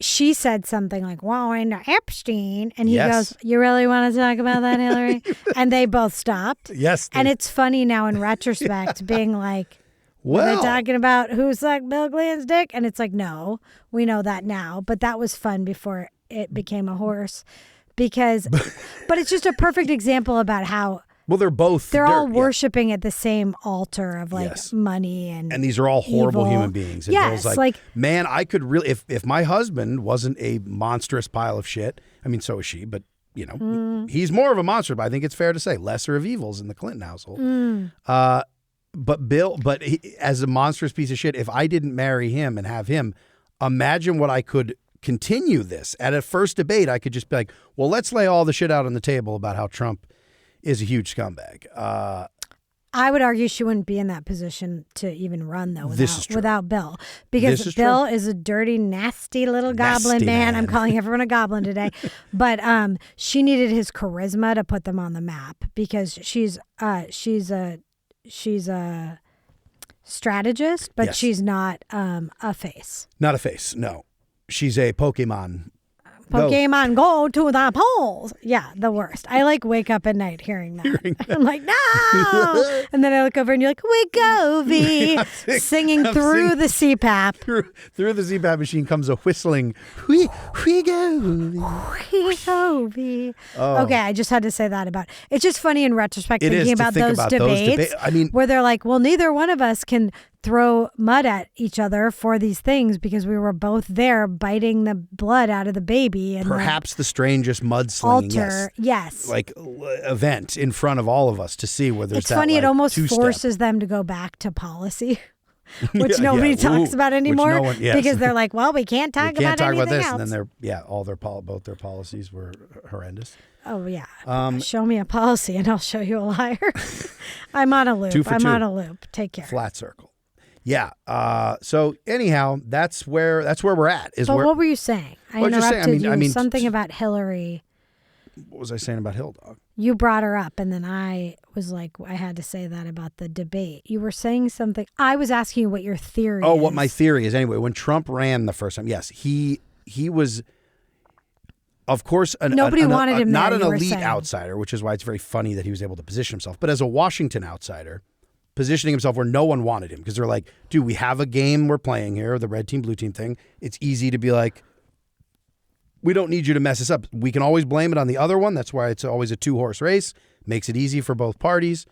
she said something like, "Wow, and Epstein," and he goes, "You really want to talk about that, Hillary?" And they both stopped. Yes. And it's funny now in retrospect, being like, "They're talking about who sucked Bill Clinton's dick," and it's like, "No, we know that now." But that was fun before it became a horse, because. But it's just a perfect example about how. Well, they're all worshiping at the same altar of money and these are all horrible evil. human beings. And yes, Bill's like, man, I could really if my husband wasn't a monstrous pile of shit. I mean, so is she, but he's more of a monster. But I think it's fair to say lesser of evils in the Clinton household. But Bill, as a monstrous piece of shit, if I didn't marry him and have him, imagine what I could continue this at a first debate. I could just be like, well, let's lay all the shit out on the table about how Trump is a huge scumbag. I would argue she wouldn't be in that position to even run, though, without Bill. Because Bill is a dirty, nasty little goblin man. I'm calling everyone a goblin today. But she needed his charisma to put them on the map, because she's a strategist, but she's not a face. Not a face, no. She's a Pokemon. Pokemon go to the polls. Yeah, the worst. I wake up at night hearing that. I'm like, no. And then I look over and you're like, Wegovy. Singing through the CPAP. Through the CPAP machine comes a whistling, Wegovy. Wegovy. Okay, I just had to say that about it. It's just funny in retrospect thinking about those debates. I mean, where they're like, well, neither one of us can throw mud at each other for these things because we were both there biting the blood out of the baby. And perhaps the strangest mudslinging event in front of all of us to see where there's It's funny, it almost forces them to go back to policy. Which nobody talks about anymore because they're like, well, we can't talk about anything this. else. And then both their policies were horrendous. Oh, yeah. Show me a policy and I'll show you a liar. I'm on a loop. On a loop. Take care. Flat circle. Yeah. So anyhow, that's where we're at. What were you saying? I interrupted you. Something about Hillary. What was I saying about Hill Dog? You brought her up, and then I was like, I had to say that about the debate. You were saying something. I was asking you what your theory is. Oh, what my theory is. Anyway, when Trump ran the first time, yes, he was, of course, nobody wanted him not there, an elite outsider, which is why it's very funny that he was able to position himself. But as a Washington outsider, positioning himself where no one wanted him, because they're like, dude, we have a game we're playing here, the red team, blue team thing. It's easy to be like, we don't need you to mess us up. We can always blame it on the other one. That's why it's always a 2-horse race. Makes it easy for both parties.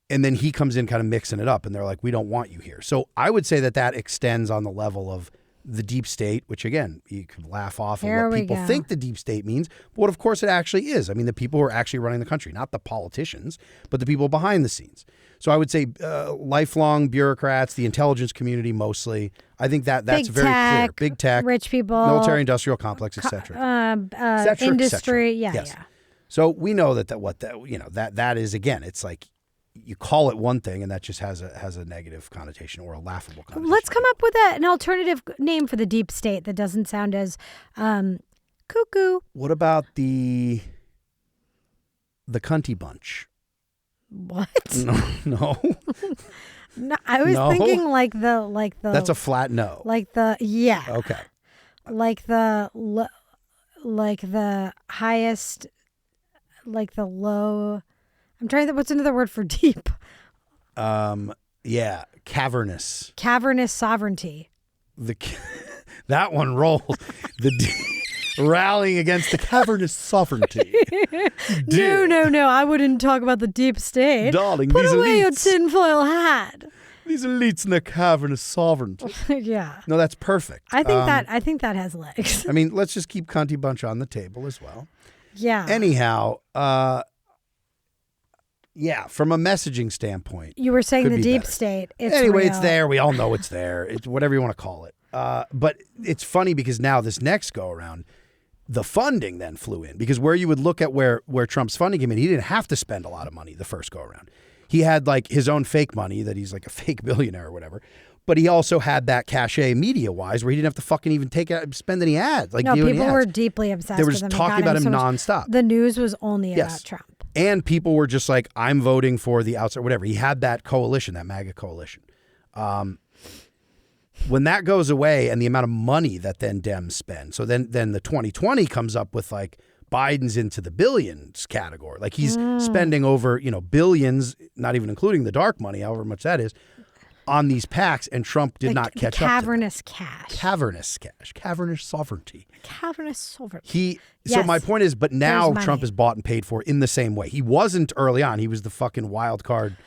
And then he comes in kind of mixing it up, and they're like, we don't want you here. So I would say that extends on the level of the deep state, which again, you could laugh off Here of what we people go. think the deep state means, but what of course it actually is. I mean, the people who are actually running the country, not the politicians, but the people behind the scenes. So I would say lifelong bureaucrats, the intelligence community mostly. I think that's Big very clear. tech, Big tech, rich people, military-industrial complex, etc. industry. Yeah, Yes. yeah. So we know that is, again, it's like you call it one thing and that just has a negative connotation or a laughable connotation. Let's come up with an alternative name for the deep state that doesn't sound as cuckoo. What about the cunty bunch? What? No. No, I was thinking like the. That's a flat no. Like the Okay. Like the highest, like the low. I'm trying to think, what's another word for deep? Yeah, cavernous. Cavernous sovereignty. That one rolls. Rallying against the cavernous sovereignty. No, I wouldn't talk about the deep state. Darling, put these away your elites. tinfoil hat. These elites and their cavernous sovereignty. Yeah. No, that's perfect. I think that has legs. I mean, let's just keep cunty bunch on the table as well. Yeah. Anyhow, yeah, from a messaging standpoint. You were saying could the be deep better. state. It's Anyway, real. it's there. We all know it's there. It's whatever you want to call it. But it's funny because now this next go around, the funding then flew in, because where you would look at where Trump's funding came in, he didn't have to spend a lot of money the first go around. He had like his own fake money that he's like a fake billionaire or whatever. But he also had that cachet media-wise where he didn't have to fucking even spend any ads. Like, no, do any people ads. were deeply obsessed They were with him. just talking about him nonstop. The news was only about Trump. And people were just like, I'm voting for the outside, whatever. He had that coalition, that MAGA coalition. When that goes away and the amount of money that then Dems spend, so then the 2020 comes up with like Biden's into the billions category. Like he's spending over, billions, not even including the dark money, however much that is, on these PACs, and Trump did not catch up. Cavernous cash. Cavernous cash. Cavernous sovereignty. Cavernous sovereignty. So my point is, but now Trump is bought and paid for in the same way. He wasn't early on. He was the fucking wild card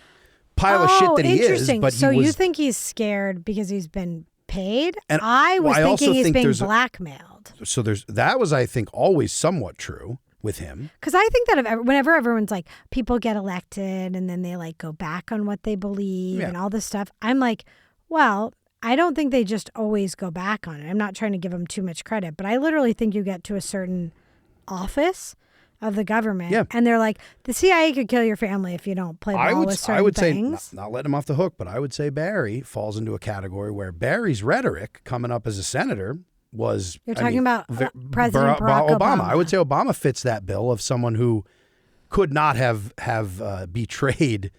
pile of shit that he is. But so you think he's scared because he's been paid? And I was thinking he's being blackmailed. So that was, I think, always somewhat true with him. Because I think that whenever everyone's like, people get elected and then they like go back on what they believe and all this stuff, I'm like, well, I don't think they just always go back on it. I'm not trying to give them too much credit, but I literally think you get to a certain office of the government and they're like, the CIA could kill your family if you don't play ball with certain things. Say, not letting him off the hook, but I would say Barry falls into a category where Barry's rhetoric coming up as a senator was... You're talking about President Barack Obama. I would say Obama fits that bill of someone who could not have betrayed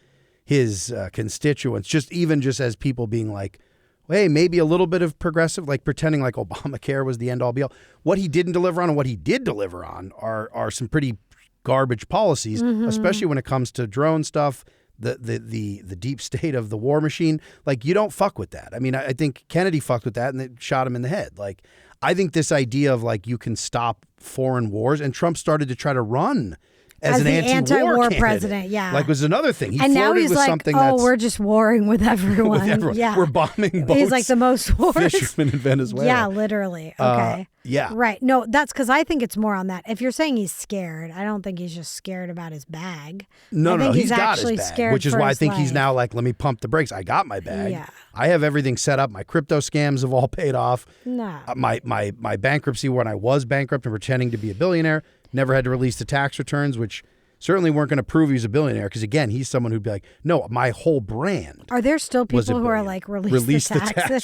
his constituents, just as people being like, hey, maybe a little bit of progressive, like pretending like Obamacare was the end all be all. What he didn't deliver on and what he did deliver on are some pretty garbage policies, especially when it comes to drone stuff, the deep state of the war machine. Like, you don't fuck with that. I mean, I think Kennedy fucked with that and they shot him in the head. Like, I think this idea of like you can stop foreign wars, and Trump started to try to run as an anti-war president, like was another thing. He and now he's like, something we're just warring with everyone. Yeah, we're bombing boats. He's like the most wars. Fishermen in Venezuela. Yeah, literally. Okay. Yeah. Right. No, that's because I think it's more on that. If you're saying he's scared, I don't think he's just scared about his bag. No, he's got his bag, scared, which is why I think life. he's now like, let me pump the brakes. I got my bag. Yeah. I have everything set up. My crypto scams have all paid off. No. My bankruptcy when I was bankrupt and pretending to be a billionaire, never had to release the tax returns, which certainly weren't going to prove he's a billionaire, because again, he's someone who'd be like, no, my whole brand. Are there still people who are like, release the taxes?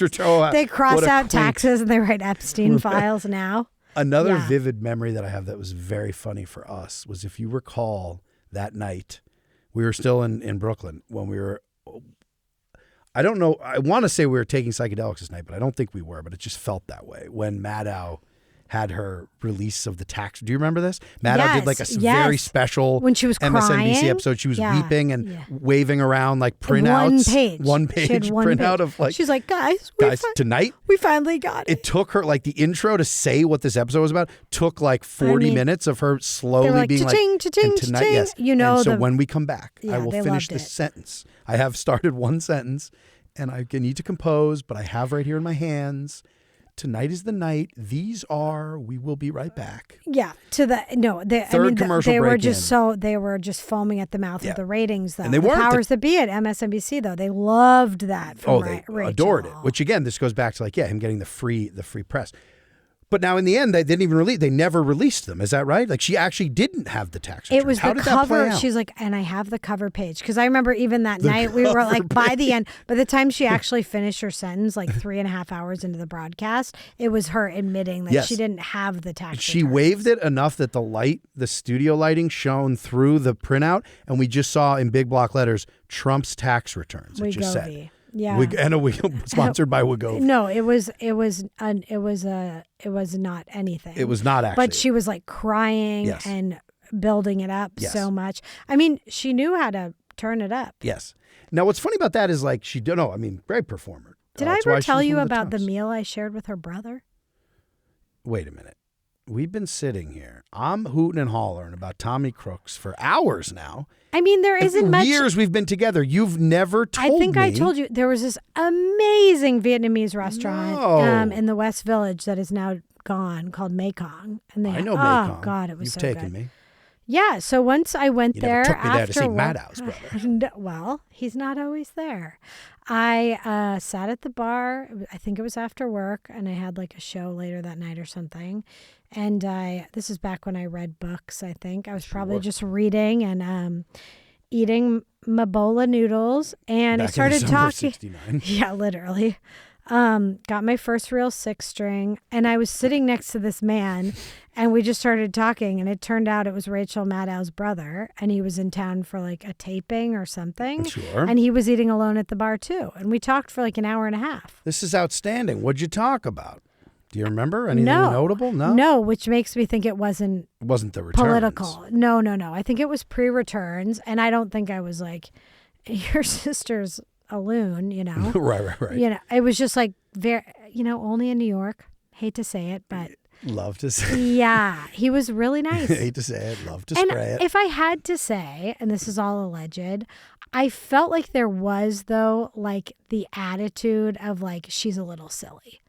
They cross out taxes and they write Epstein files now. Another vivid memory that I have that was very funny for us was, if you recall, that night we were still in Brooklyn when we were, I don't know, I want to say we were taking psychedelics this night, but I don't think we were, but it just felt that way when Maddow had her release of the tax. Do you remember this? Maddow did like a very special when she was MSNBC crying. episode. She was weeping and waving around like printouts. One page printout of like. She's like, guys, tonight we finally got it. It took her like the intro to say what this episode was about took like 40 minutes of her slowly being like, cha-ching, tonight, yes. You know, and so when we come back, I will finish this sentence. I have started one sentence and I need to compose, but I have right here in my hands. tonight is the night. We will be right back. Yeah. They were just foaming at the mouth with the ratings, though. And they weren't. Powers that be at MSNBC, though, they loved that. They adored it. Which again, this goes back to him getting the free press. But now in the end, they didn't even release. They never released them. Is that right? Like she actually didn't have the tax return. It was How the did cover. That play out? She's like, and I have the cover page because I remember even that night we were like by the end. By the time she actually finished her sentence, like 3.5 hours into the broadcast, it was her admitting that she didn't have the tax. She waved it enough that the studio lighting shone through the printout, and we just saw in big block letters Trump's tax returns. It just said. Yeah, sponsored by Wegovy. No, it was not anything. It was not actually. But she was like crying and building it up so much. I mean, she knew how to turn it up. Yes. Now, what's funny about that is great performer. Did I ever tell you about the meal I shared with her brother? Wait a minute. We've been sitting here. I'm hooting and hollering about Tommy Crooks for hours now. I mean, there isn't much. Years we've been together. You've never told me. I think I told you there was this amazing Vietnamese restaurant in the West Village that is now gone called Mekong. And I know Mekong. Oh, God, it was You've so taken good. me. Yeah, so once I went there never took me there to see after Madhow's brother. Well, he's not always there. I sat at the bar. I think it was after work, and I had like a show later that night or something. And this is back when I read books, I think. I was probably just reading and eating my bowl of noodles. And back I started talking. 69. Yeah, literally. Got my first real 6-string, and I was sitting next to this man, and we just started talking, and it turned out it was Rachel Maddow's brother, and he was in town for like a taping or something. Sure. And he was eating alone at the bar too, and we talked for like an hour and a half. This is outstanding. What'd you talk about? Do you remember anything notable? No, which makes me think it wasn't the returns. Political. No. I think it was pre-returns, and I don't think I was like, your sister's a loon, you know. Right. You know, it was just like very, only in New York. Hate to say it, but love to say. Yeah, he was really nice. Hate to say it, love to spray it. If I had to say, and this is all alleged, I felt like there was though like the attitude of like she's a little silly.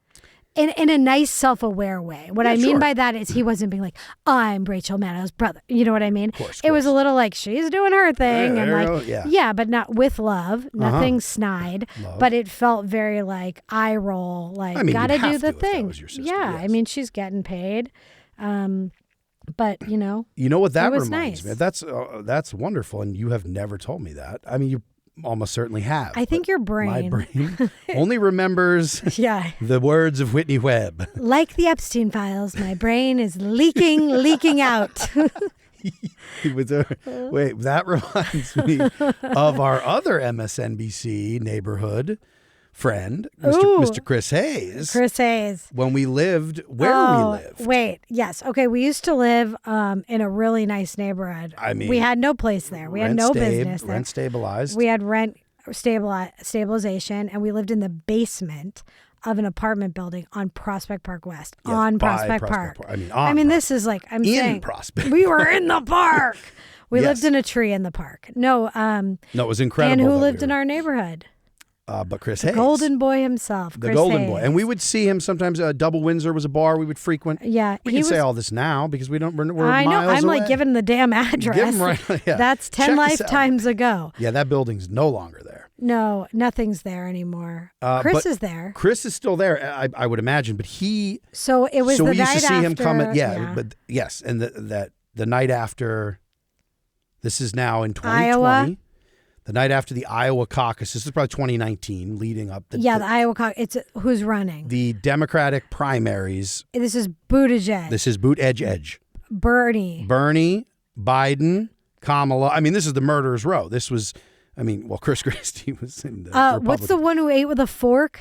In a nice, self-aware way. What I mean by that is he wasn't being like, I'm Rachel Maddow's brother. You know what I mean? Of course. It was a little like, she's doing her thing. And like, yeah, but not with love. Nothing snide. Love. But it felt very like eye roll. Like, gotta do the thing. If that was your sister, yes. I mean, she's getting paid. But, You know what that reminds nice. me? That's wonderful. And you have never told me that. I mean, you almost certainly have. I think your brain. My brain only remembers the words of Whitney Webb. Like the Epstein files, my brain is leaking out. Wait, that reminds me of our other MSNBC neighborhood friend, Mr. Chris Hayes. Chris Hayes. When we lived where we lived. Wait, yes. Okay, we used to live in a really nice neighborhood. I mean, we had no place there. We had no business there. Rent stabilized. We had rent stabilization, and we lived in the basement of an apartment building on Prospect Park West. Yes, on Prospect Park. I mean, this is like, I'm saying. Prospect. We were in the park. We lived in a tree in the park. No, it was incredible. And who lived in our neighborhood? But Chris Hayes. Golden Boy himself. The Golden Boy. And we would see him sometimes. Double Windsor was a bar we would frequent. Yeah. We can say all this now because we're miles away. I know. I'm like giving the damn address. Give him right. Yeah. That's 10 lifetimes ago. Yeah, that building's no longer there. No, nothing's there anymore. Chris is there. Chris is still there, I would imagine. But he... So it was the night after. So we used to see him come at... Yeah, but yes. And the night after... This is now in 2020. Iowa. The night after the Iowa caucus. This is probably 2019, leading up. The Iowa caucus. It's who's running? The Democratic primaries. This is Buttigieg. This is Edge. Bernie, Biden, Kamala. I mean, this is the murderer's row. This was, Chris Christie was in the Republican. What's the one who ate with a fork?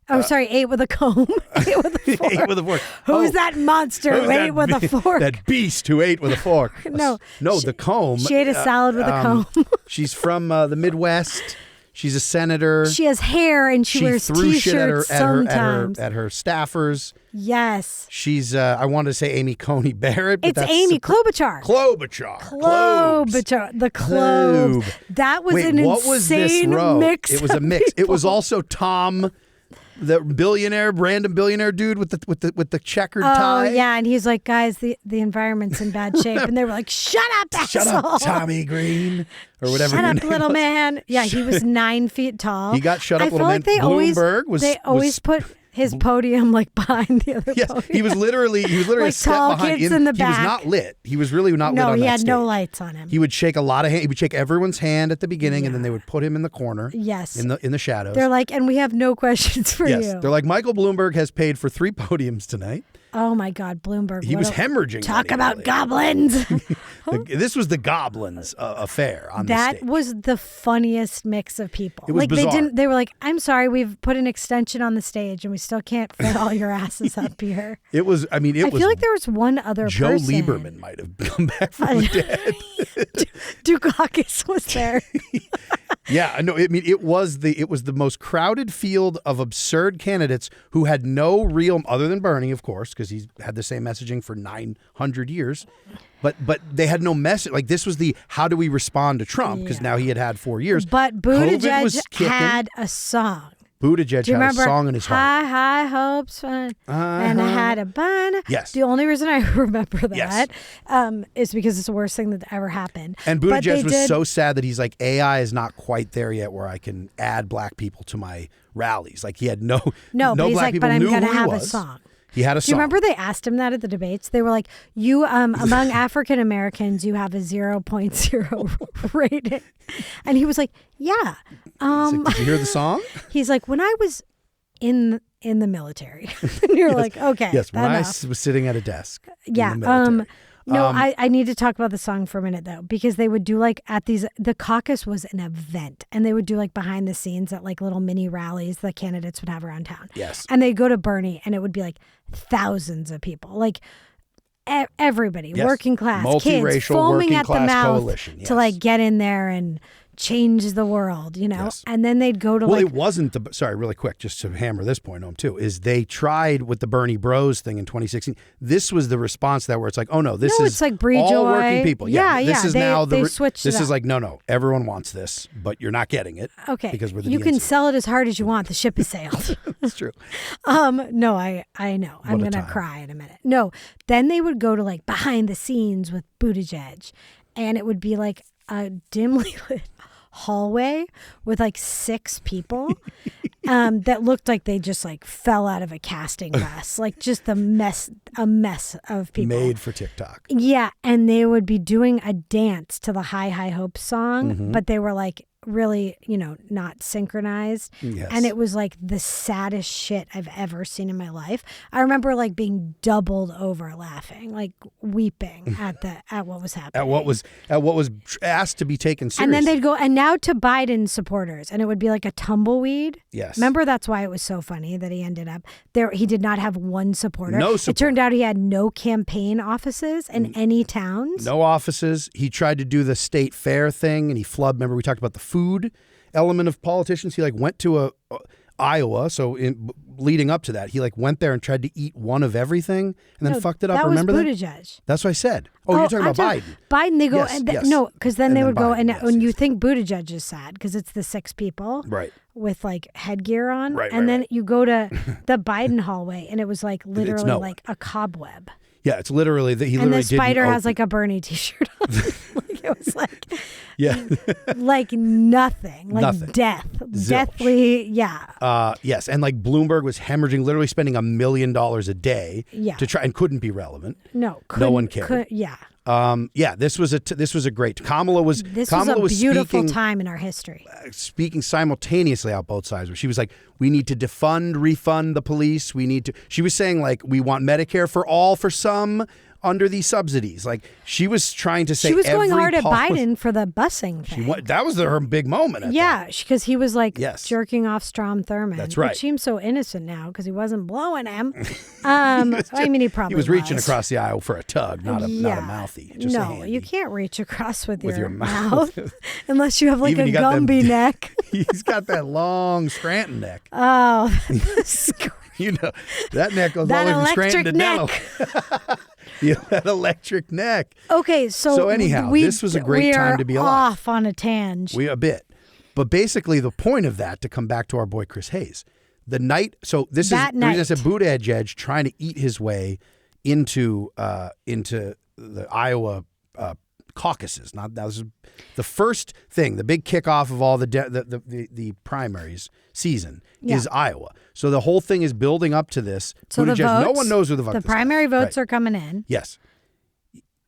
Oh, sorry, ate with a comb. Ate with a fork. Ate with a fork. Who's that monster who ate with a fork? That beast who ate with a fork. No, the comb. She ate a salad with a comb. She's from the Midwest. She's a senator. She has hair and she wears T-shirts sometimes. At her staffers. Yes. She's, I wanted to say Amy Coney Barrett. But it's Amy Klobuchar. The Klobe. That was an insane mix. It was a mix. It was also Tom... The random billionaire dude with the checkered tie. Oh yeah, and he's like, guys, the environment's in bad shape, and they were like, shut up, asshole. Shut up, Tommy Green, or whatever. Shut up, little man. Yeah, he was 9 feet tall. He got shut up, I little man. Bloomberg was. They always put his podium like behind the other. Yes, podium. he was literally like a step tall behind. kids in the back. He was not lit. He was really not lit on that he had stage. no lights on him. He would shake a lot of hand. He would shake everyone's hand at the beginning, and then they would put him in the corner. Yes, in the shadows. They're like, and we have no questions for you. They're like, Michael Bloomberg has paid for 3 podiums tonight. Oh my God, Bloomberg! He was hemorrhaging. Talk about goblins. This was the goblins affair on the stage. That was the funniest mix of people. It was bizarre. They were like, "I'm sorry, we've put an extension on the stage, and we still can't fit all your asses up here." It was. I mean, I feel like there was one other Joe person. Lieberman might have come back from the dead. Dukakis was there. Yeah, no. I mean, it was the most crowded field of absurd candidates who had no real, other than Bernie, of course, because he's had the same messaging for 900 years. But they had no message. Like, this was the how do we respond to Trump? Because now he had 4 years. But Buttigieg had a song. Buttigieg had a song in his heart. High hopes, and I had a bun. Yes. The only reason I remember that Yes. is because it's the worst thing that ever happened. And Buttigieg was so sad that he's like, AI is not quite there yet where I can add black people to my rallies. Like, he had no but black he's like, people but I'm knew gonna who he have was. a song. He had a Do you song. remember they asked him that at the debates? They were like, you, among African Americans, you have a 0.0 rating. And he was like, yeah. Did you hear the song? He's like, when I was in the military. And you're like, okay. Yes, when enough. I was sitting at a desk. Yeah. In the military. No, I need to talk about the song for a minute, though, because they would do like the caucus was an event, and they would do like behind the scenes at like little mini rallies the candidates would have around town. Yes. And they'd go to Bernie, and it would be like thousands of people, like everybody, working class, kids, foaming at the mouth to like get in there and change the world, Yes. And then they'd go to it wasn't sorry, really quick, just to hammer this point home too, is they tried with the Bernie Bros thing in 2016. This was the response to that where it's like, oh no, this is it's like Bree all Joy. working people. This is now they switched this it is up. like, no, everyone wants this, but you're not getting it. Okay. Because we're the You can DNC. sell it as hard as you want. The ship has sailed. That's true. No, I know. I'm What a gonna time. cry in a minute. No, then they would go to like behind the scenes with Buttigieg, and it would be like a dimly lit hallway with like 6 people that looked like they just like fell out of a casting press, like just a mess of people Made for TikTok. Yeah, and they would be doing a dance to the High Hopes song, but they were like really, not synchronized. Yes. And it was like the saddest shit I've ever seen in my life. I remember like being doubled over laughing, like weeping at what was happening. At what was asked to be taken seriously. And then they'd go, and now to Biden supporters, and it would be like a tumbleweed. Yes. Remember, that's why it was so funny that he ended up there. He did not have one supporter. No support. It turned out he had no campaign offices in any towns. No offices. He tried to do the state fair thing, and he flubbed. Remember, we talked about the food element of politicians. He like went to Iowa, so leading up to that, he like went there and tried to eat one of everything, and then fucked it up. Remember that? that? Was Buttigieg. That's what I said. Oh, you're talking about Biden. Biden, they go, Yes, yes. no, because then they would go, Biden, and when you think Buttigieg is sad, because it's the 6 people. Right. With like headgear on. Right, and then right. you go to the Biden hallway, and it was like literally nowhere. like a cobweb. Yeah, it's literally that he And literally the spider didn't has like a Bernie t-shirt on. Like it was like, yeah, like nothing, like Nothing. death, Zilch. deathly, yeah. Yes, and like Bloomberg was hemorrhaging, literally spending $1 million a day Yeah. to try, and couldn't be relevant. No one cared. Yeah. Yeah, this was a great. Kamala was This Kamala was a beautiful speaking, time in our history. speaking simultaneously out both sides. Where she was like, "We need to refund the police. We need to." She was saying like, "We want Medicare for all, for some." Under these subsidies, like she was trying to say, She was going every hard at policy- Biden for the busing thing. That was her big moment. At Yeah, because he was like Yes. jerking off Strom Thurmond. That's right. Which seems so innocent now because he wasn't blowing him. I mean, he probably he was reaching across the aisle for a tug, not a mouthy. Just a no, handy. you can't reach across with With your your mouth. unless you have like Even a you got them- Gumby neck. He's got that long Scranton neck. Oh, You know, that neck goes that all the way from Scranton to electric Dental. Yeah, that electric neck. okay. So anyhow, this was a great time to be alive. Off on a tangent. A bit. But basically the point of that, to come back to our boy Chris Hayes, the night. So this that is the reason I said Buttigieg trying to eat his way into the Iowa caucuses. Not that was the first thing, the big kickoff of all the primaries season is Iowa. So the whole thing is building up to this. So the votes, no one knows who the fuck. The primary votes are coming in. Yes,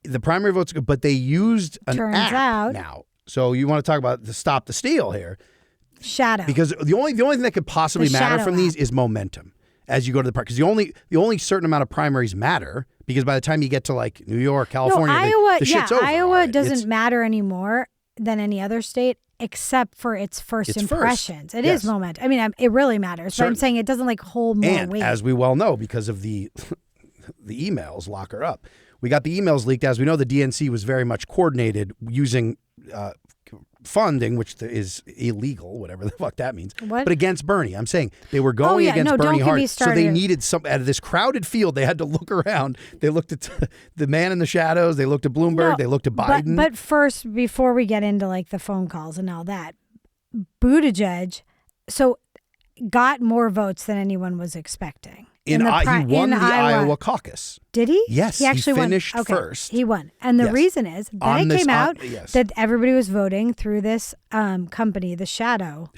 the primary votes, but they used an app now. So you want to talk about the stop the steal here? Shadow. Because the only thing that could possibly matter from these is momentum as you go to the because the only certain amount of primaries matter because by the time you get to like New York, California, Iowa, the shit's over. Iowa doesn't matter anymore than any other state except for its first impressions. It is momentum. I mean, it really matters. But I'm saying it doesn't like hold more weight. As we well know, because of the emails, lock her up. We got the emails leaked. As we know, the DNC was very much coordinated using funding, which is illegal, whatever the fuck that means. What? But against Bernie. I'm saying they were going against Bernie hard. So they needed some, out of this crowded field, they had to look around. They looked at the man in the shadows. They looked at Bloomberg. They looked at Biden. But first, before we get into like the phone calls and all that, Buttigieg got more votes than anyone was expecting. He won the Iowa caucus. Did he? Yes, he actually finished won. first. He won. And the reason is that it came out that everybody was voting through this company, the Shadow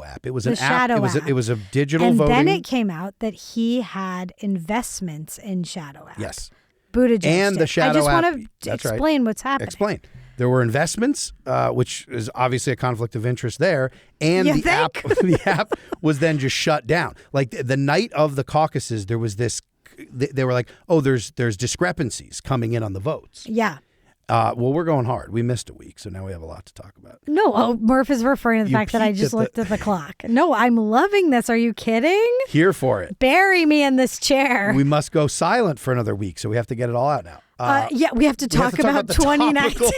app. It was an app. It was a digital and voting. And then it came out that he had investments in Shadow app. Yes. Buttigieg and the Shadow app. I just want to explain what's happening. Explain. There were investments, which is obviously a conflict of interest there, and the app was then just shut down. Like the night of the caucuses, there was this. They were like, "Oh, there's discrepancies coming in on the votes." Yeah. Well, we're going hard. We missed a week, so now we have a lot to talk about. No, Murf is referring to the fact that I just looked at the clock. No, I'm loving this. Are you kidding? Here for it. Bury me in this chair. We must go silent for another week, so we have to get it all out now. We have to talk about 2019.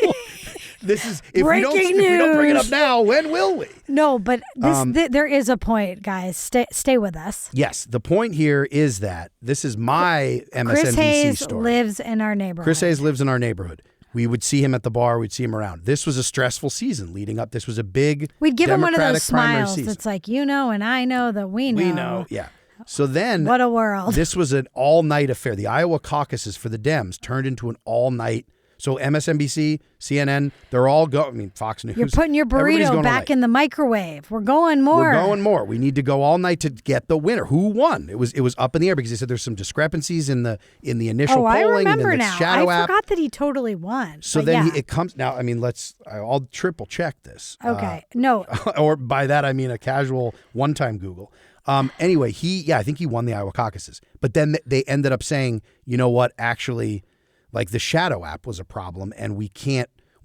This is if breaking news. If we don't bring it up now, when will we? No, but there is a point, guys. Stay with us. Yes, the point here is that this is my MSNBC Chris Hayes story. lives in our neighborhood. Chris Hayes lives in our neighborhood. We would see him at the bar. We'd see him around. This was a stressful season leading up. This was a big We'd give Democratic him one of those smiles season. that's like, you know, and I know that we know. We know, yeah. So then, what a world. This was an all-night affair. The Iowa caucuses for the Dems turned into an all-night. So MSNBC, CNN, they're all going. I mean, Fox News. You're putting your burrito back in the microwave. We're going more. We need to go all night to get the winner. Who won? It was up in the air because they said there's some discrepancies in the initial polling. I remember and then now. Shadow I app. forgot that he totally won. So then it comes now. I mean, I'll triple check this. Okay, no. Or by that I mean a casual one-time Google. Anyway, I think he won the Iowa caucuses. But then they ended up saying, you know what? Actually, like the Shadow app was a problem, and we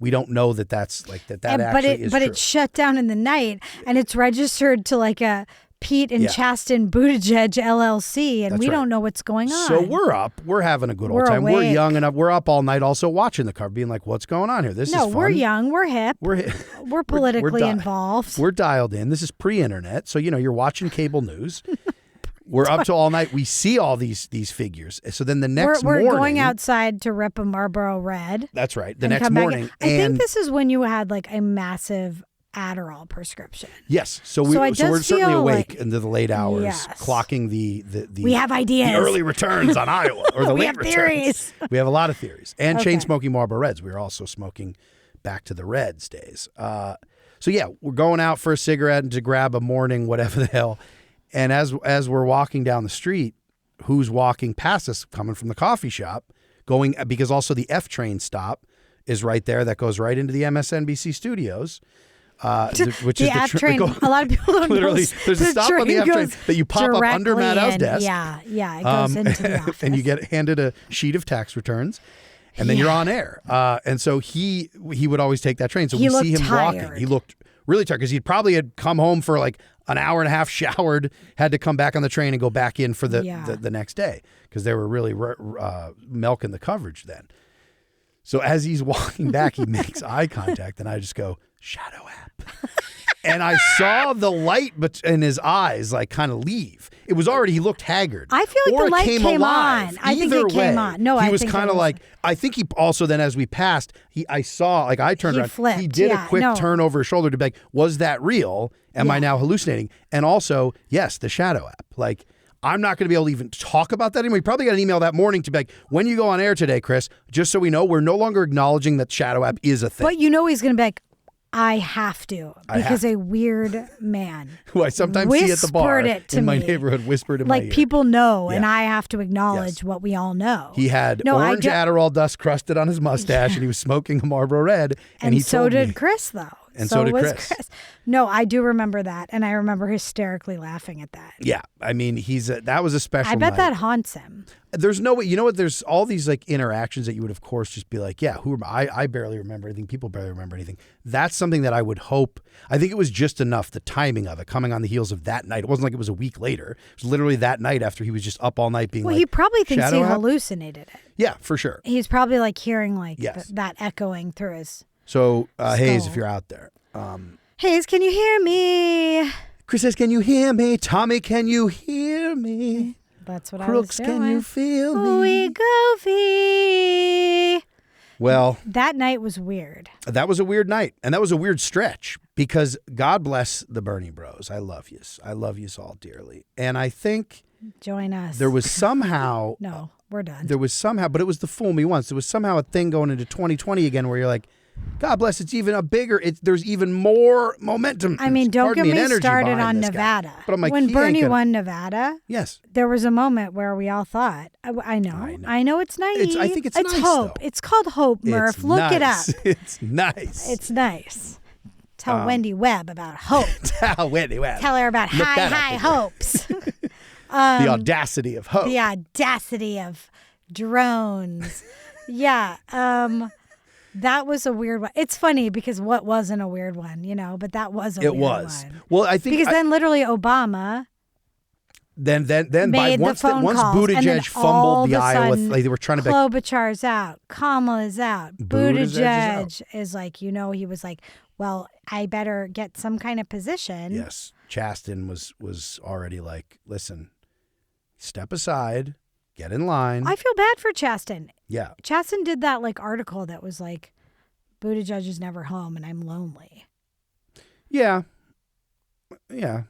don't know that's like that actually is true. But true. It's shut down in the night, and it's registered to like a Pete and Chasten Buttigieg LLC, and we don't know what's going on. So we're up. We're having a good old time. Awake. We're young enough. We're up all night also watching the car, being like, what's going on here? This is fun. No, we're young. We're hip. We're politically involved. We're dialed in. This is pre-internet. So, you're watching cable news. We're up to all night. We see all these figures. So then the next morning. We're going outside to rip a Marlboro Red. That's right. The next morning. I think this is when you had like a massive Adderall prescription. Yes. So we're certainly awake into the late hours, clocking the we have ideas. The early returns on Iowa. Or the we late have returns. Theories. We have a lot of theories. And chain smoking Marlboro Reds. We were also smoking back to the Reds days. We're going out for a cigarette and to grab a morning, whatever the hell. And as we're walking down the street, who's walking past us coming from the coffee shop, because also the F train stop is right there that goes right into the MSNBC studios. Which the is F train. A lot of people don't literally, know. there's a stop on the F train that you pop up under Maddow's desk. Yeah, it goes into the office. And you get handed a sheet of tax returns. And then you're on air. And so he would always take that train. So we see him walking. He looked really tired because he probably had come home for like an hour and a half, showered, had to come back on the train and go back in for the next day because they were really milking the coverage then. So as he's walking back, he makes eye contact and I just go, Shadow app. And I saw the light in his eyes, like, kind of leave. It was already, he looked haggard. I feel like the light came alive. on. I think it came on. No, he was kind of like, I think he also then as we passed, I saw, like I turned around. Flipped. He did a quick turn over his shoulder to be like, was that real? Am I now hallucinating? And also, yes, the shadow app. Like, I'm not going to be able to even talk about that anymore. We probably got an email that morning to be like, when you go on air today, Chris, just so we know, we're no longer acknowledging that shadow app is a thing. But you know he's going to be like, I have to, because a weird man who I sometimes see at the bar in my me. neighborhood whispered in my ear. Like, people know, and I have to acknowledge what we all know. He had orange Adderall dust crusted on his mustache, and he was smoking a Marlboro Red. And he so told did me, Chris, though. And so did Chris. No, I do remember that, and I remember hysterically laughing at that. Yeah, I mean, that was a special I bet night. that haunts him. There's no way. You know what? There's all these like interactions that you would, of course, just be like, yeah, who am I barely remember anything. People barely remember anything. That's something that I would hope. I think it was just enough, the timing of it, coming on the heels of that night. It wasn't like it was a week later. It was literally that night after he was just up all night being he probably thinks he shadow app? hallucinated it. Yeah, for sure. He's probably like hearing like that echoing through his So, Hayes, skull. if you're out there. Hayes, can you hear me? Chris says, can you hear me? Tommy, can you hear me? That's what Crooks, I was doing. can you feel me? We go V. Well, that night was weird. That was a weird night. And that was a weird stretch because God bless the Bernie Bros. I love yous. I love yous all dearly. And I think join us. There was somehow no, we're done. There was somehow, but it was the fool me once. There was somehow a thing going into 2020 again where you're like, God bless, it's even a bigger, there's even more momentum. I mean, don't get me started on Nevada. But I'm like, when Bernie won Nevada, yes, there was a moment where we all thought, I know it's naive. I think it's nice, hope. Though. It's called hope, Murph. Look it up. It's nice. It's nice. Tell Wendy Webb about hope. Tell Wendy Webb. Tell her about high hopes. The audacity of hope. The audacity of drones. Yeah. That was a weird one. It's funny because what wasn't a weird one, but that was a weird one. It was. Well, I think because then literally Obama then made once the phone once calls, Buttigieg fumbled the Iowa, like they were trying to be Klobuchar's out, Kamala is out, Buttigieg is like, he was like, well, I better get some kind of position. Yes. Chasten was already like, listen, step aside. Get in line. I feel bad for Chasten. Yeah. Chasten did that article that was like, Buttigieg is never home and I'm lonely. Yeah. Yeah.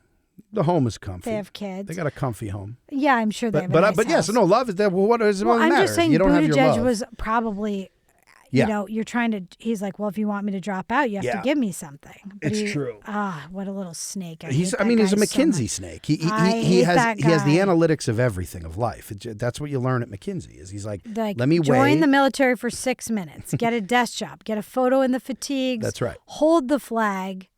The home is comfy. They have kids. They got a comfy home. Yeah, I'm sure they have a nice But yes, house. no, love is that. Well, what does it matter? I'm just saying you don't have your love. Buttigieg was probably, you're trying to, he's like, well, if you want me to drop out, you have to give me something. But it's true. What a little snake. He's a McKinsey snake. He has the analytics of everything of life. That's what you learn at McKinsey is he's like let me join the military for 6 minutes, get a desk job, get a photo in the fatigues. That's right. Hold the flag.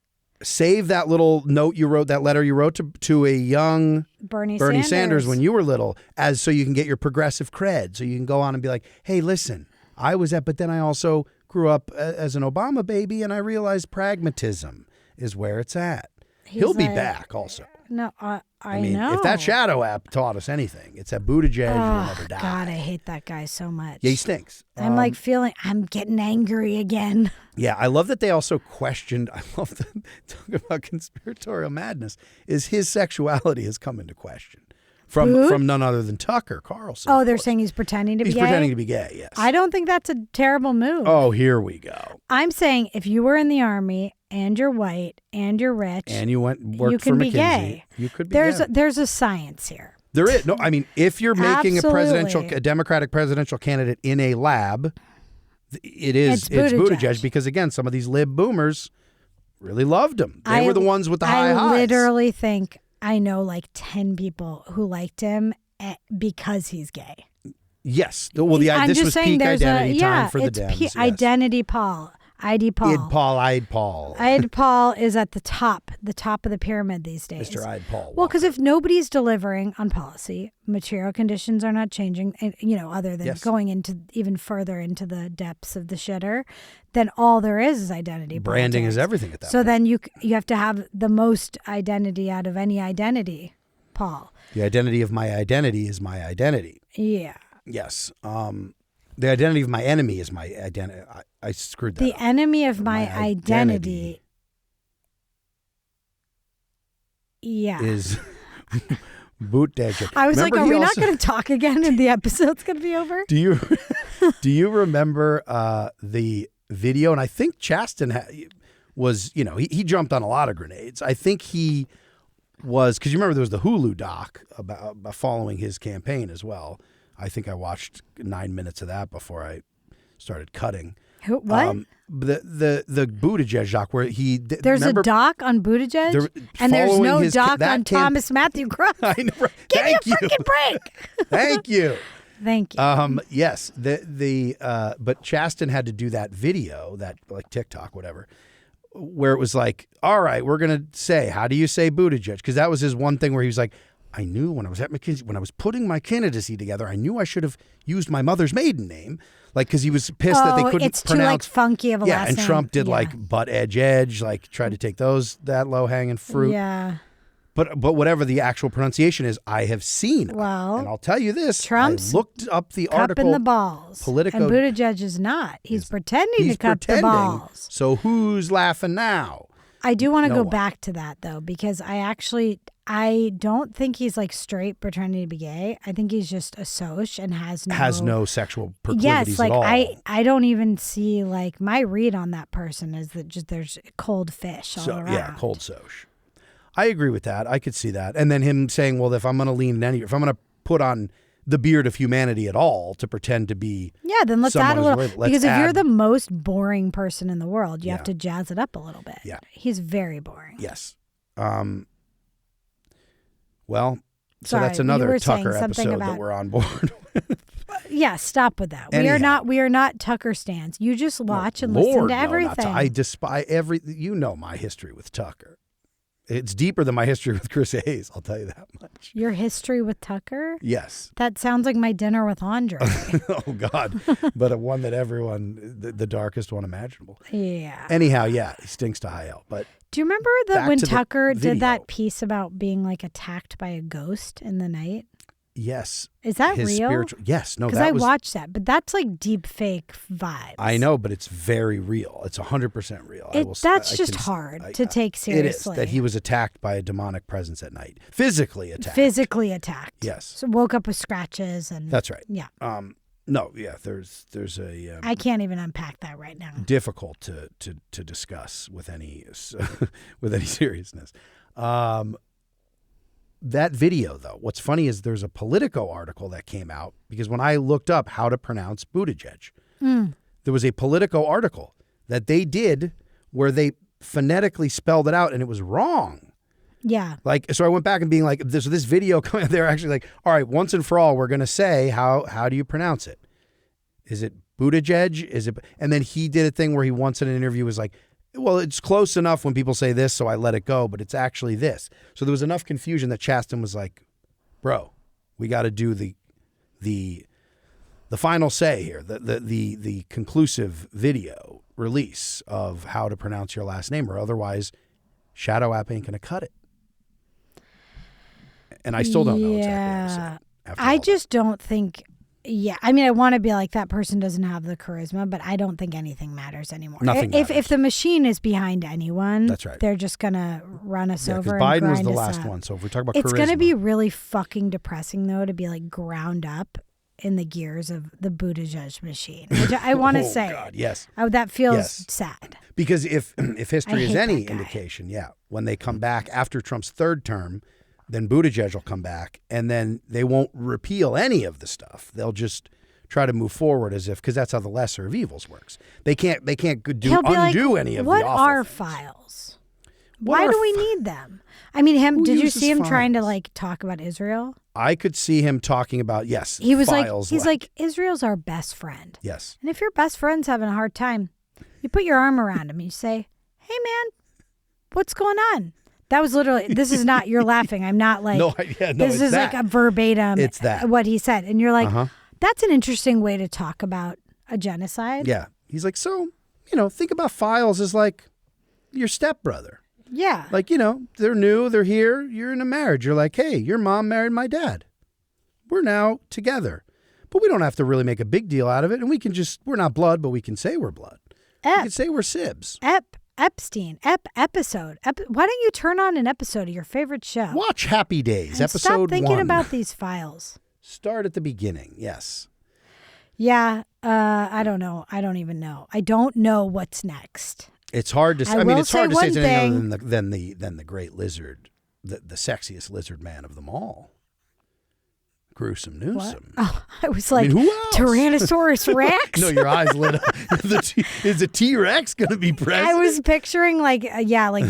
Save that little note you wrote, that letter you wrote to a young Bernie Sanders when you were little, so you can get your progressive cred. So you can go on and be like, hey, listen, I was but then I also grew up as an Obama baby, and I realized pragmatism is where it's at. He'll be back also. No, I mean, know. If that shadow app taught us anything, it's that Buttigieg will never die. God, I hate that guy so much. Yeah, he stinks. I'm I'm getting angry again. Yeah, I love that they also questioned, talking about conspiratorial madness, is his sexuality has come into question. From none other than Tucker Carlson. Oh, they're saying he's pretending to be gay? He's pretending to be gay, yes. I don't think that's a terrible move. Oh, here we go. I'm saying if you were in the Army and you're white and you're rich and you worked you can for be McKinsey, gay. You could be gay. There's a science here. There is. No, I mean, if you're making Absolutely. a Democratic presidential candidate in a lab, it's Buttigieg because, again, some of these lib boomers really loved him. They were the ones with the high highs. I literally think I know 10 people who liked him because he's gay. Yes. Well, this was peak identity time for the Dems. Yes. Identity Paul. ID Paul. Id Paul. Id Paul is at the top of the pyramid these days. Mr. Id Paul. Well, because if nobody's delivering on policy, material conditions are not changing, other than going into even further into the depths of the shitter, then all there is identity. Branding politics. is everything at that point. So then you have to have the most identity out of any identity, Paul. The identity of my identity is my identity. Yeah. Yes. The identity of my enemy is my identity. I screwed that up. The enemy of my identity Yeah. is Buttigieg. I was Remember like, are we not also- going to talk again and the episode's going to be over? Do you remember the video? And I think Chasten was, he jumped on a lot of grenades. I think he was, because you remember there was the Hulu doc about following his campaign as well. I think I watched 9 minutes of that before I started cutting. What? The Buttigieg doc where he there's a doc on Buttigieg and there's no doc on Thomas Matthew Crump. I know. Give me a freaking break. Thank you. Thank you. Yes, but Chasten had to do that video, that like TikTok, whatever, where it was like, all right, we're gonna say, how do you say Buttigieg? Because that was his one thing where he was like, I knew when I was at McKinsey, when I was putting my candidacy together, I knew I should have used my mother's maiden name, like because he was pissed that they couldn't it's pronounce. Too like funky of a last name. And Trump did like butt edge, like tried to take that low hanging fruit. Yeah. But whatever the actual pronunciation is, I have seen. Well, and I'll tell you this: Trump's I looked up the cupping article. the balls. Politico, and Buttigieg is not. He's pretending to cup the balls. So who's laughing now? I do want to go one. back to that though, because I don't think he's like straight pretending to be gay. I think he's just a soc and has no sexual proclivities like at all. I don't even see, like, my read on that person is that just there's cold fish all around. Yeah, cold soc. I agree with that. I could see that. And then him saying, well, if I'm going to if I'm going to put on the beard of humanity at all to pretend to be. Yeah, then let's add a little. Because if you're the most boring person in the world, you have to jazz it up a little bit. Yeah. He's very boring. Yes. Well, so Sorry, that's another you were Tucker saying something episode that we're on board with. Yeah, stop with that. Anyhow. We are not Tucker stans. You just watch and listen to everything. I despise my history with Tucker. It's deeper than my history with Chris Hayes, I'll tell you that much. Your history with Tucker? Yes. That sounds like my dinner with Andre. Oh, God. But one that everyone, the darkest one imaginable. Yeah. Anyhow, yeah, he stinks to high hell. But do you remember that when Tucker did video. that piece about being like attacked by a ghost in the night? Yes. Is that real? Yes. No, because I watched that, but that's like deep fake vibes. I know, but it's very real. It's 100% real. That's just hard to take seriously. It is, that he was attacked by a demonic presence at night. Physically attacked. Physically attacked. Yes. So woke up with scratches and. That's right. Yeah. No, yeah, there's a. I can't even unpack that right now. Difficult to discuss with any seriousness. That video, though, what's funny is there's a Politico article that came out because when I looked up how to pronounce Buttigieg, there was a Politico article that they did where they phonetically spelled it out and it was wrong. Yeah. Like, so I went back and being like, this video coming, they're actually like, all right, once and for all, we're going to say, how do you pronounce it? Is it Buttigieg? Is it? And then he did a thing where he once in an interview was like, well, it's close enough when people say this, so I let it go, but it's actually this. So there was enough confusion that Chasten was like, bro, we got to do the final say here, the conclusive video release of how to pronounce your last name, or otherwise Shadow App ain't going to cut it. And I still don't know exactly what I said. I just don't think. Yeah, I mean, I want to be like, that person doesn't have the charisma, but I don't think anything matters anymore. Nothing matters. If the machine is behind anyone, that's right. They're just going to run us over. Biden and was the grind last us up. one. So if we talk about it's charisma, going to be really fucking depressing, though, to be like ground up in the gears of the Buttigieg machine. Which I want to say. God, yes. That feels sad. Because if history is any indication, when they come back after Trump's third term, then Buttigieg will come back, and then they won't repeal any of the stuff. They'll just try to move forward as if, because that's how the lesser of evils works. They can't undo any of the awful What are things. Files? Why do we need them? I mean, did you see him files? trying to like talk about Israel? I could see him talking about, yes, he was files like Israel's our best friend. Yes. And if your best friend's having a hard time, you put your arm around him and you say, hey man, what's going on? That was literally, this is not, you're laughing. I'm not like, this is like a verbatim, it's that. What he said. And you're like, that's an interesting way to talk about a genocide. Yeah. He's like, so, think about Files as like your stepbrother. Yeah. Like, they're new, they're here, you're in a marriage. You're like, hey, your mom married my dad. We're now together. But we don't have to really make a big deal out of it. And we can we're not blood, but we can say we're blood. We can say we're sibs. Epstein episode. Why don't you turn on an episode of your favorite show? Watch Happy Days, and episode stop thinking 1. about these files. Start at the beginning. Yes. Yeah. I don't know. I don't even know. I don't know what's next. It's hard to. I mean, it's hard to say anything other than the great lizard, the sexiest lizard man of them all. Gruesome Newsom. Oh, I was like, who else? Tyrannosaurus Rex? No, your eyes lit up. Is a T-Rex going to be president? I was picturing like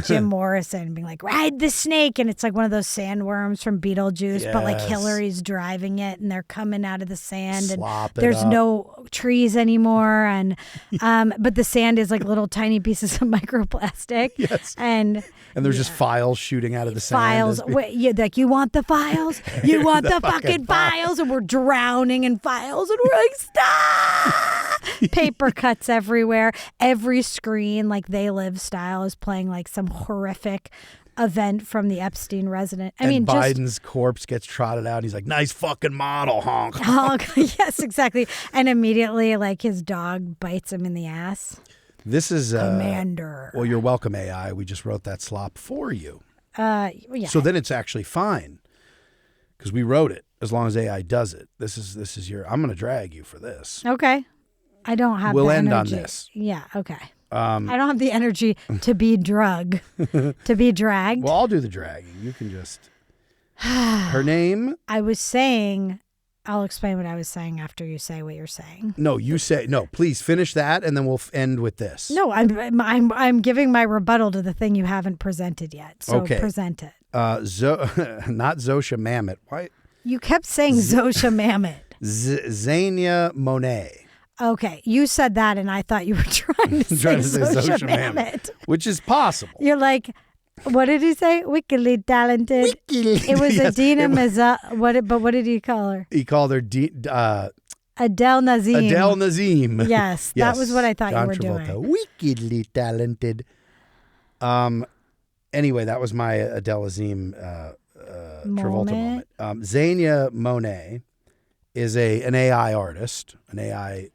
Jim Morrison being like, ride the snake. And it's like one of those sandworms from Beetlejuice, but like Hillary's driving it and they're coming out of the sand. Slop and there's up. no trees anymore. And but the sand is like little tiny pieces of microplastic. Yes. And there's just files shooting out of the files. sand. Like, you want the files? You want the fucking files? And we're drowning in files. And we're like, stop! Paper cuts everywhere. Every screen, like They Live style, is playing like some horrific event from the Epstein residence. I mean, Biden's corpse gets trotted out. He's like, nice fucking model, honk. Honk. Yes, exactly. And immediately, like, his dog bites him in the ass. This is Commander. Well, you're welcome, AI. We just wrote that slop for you. Yeah. So then it's actually fine because we wrote it. As long as AI does it, this is your. I'm going to drag you for this. Okay. I don't have. We'll the end energy. on this. Yeah. Okay. I don't have the energy to be to be dragged. Well, I'll do the dragging. You can just. Her name. I was saying. I'll explain what I was saying after you say what you're saying. No, you say no. Please finish that, and then we'll end with this. No, I'm giving my rebuttal to the thing you haven't presented yet. So present it. Not Zosha Mamet. Why? You kept saying Zosha Mamet. Zania Monet. Okay, you said that, and I thought you were trying to say Zosha Mamet, which is possible. You're like, what did he say? Wickedly talented. It was Adina Maza. But what did he call her? He called her Adele Nazim. Adele Nazim. Yes, that was what I thought you were doing. Wickedly talented. Anyway, that was my Adele Nazim Travolta moment. Zania Monet is an AI artist, an AI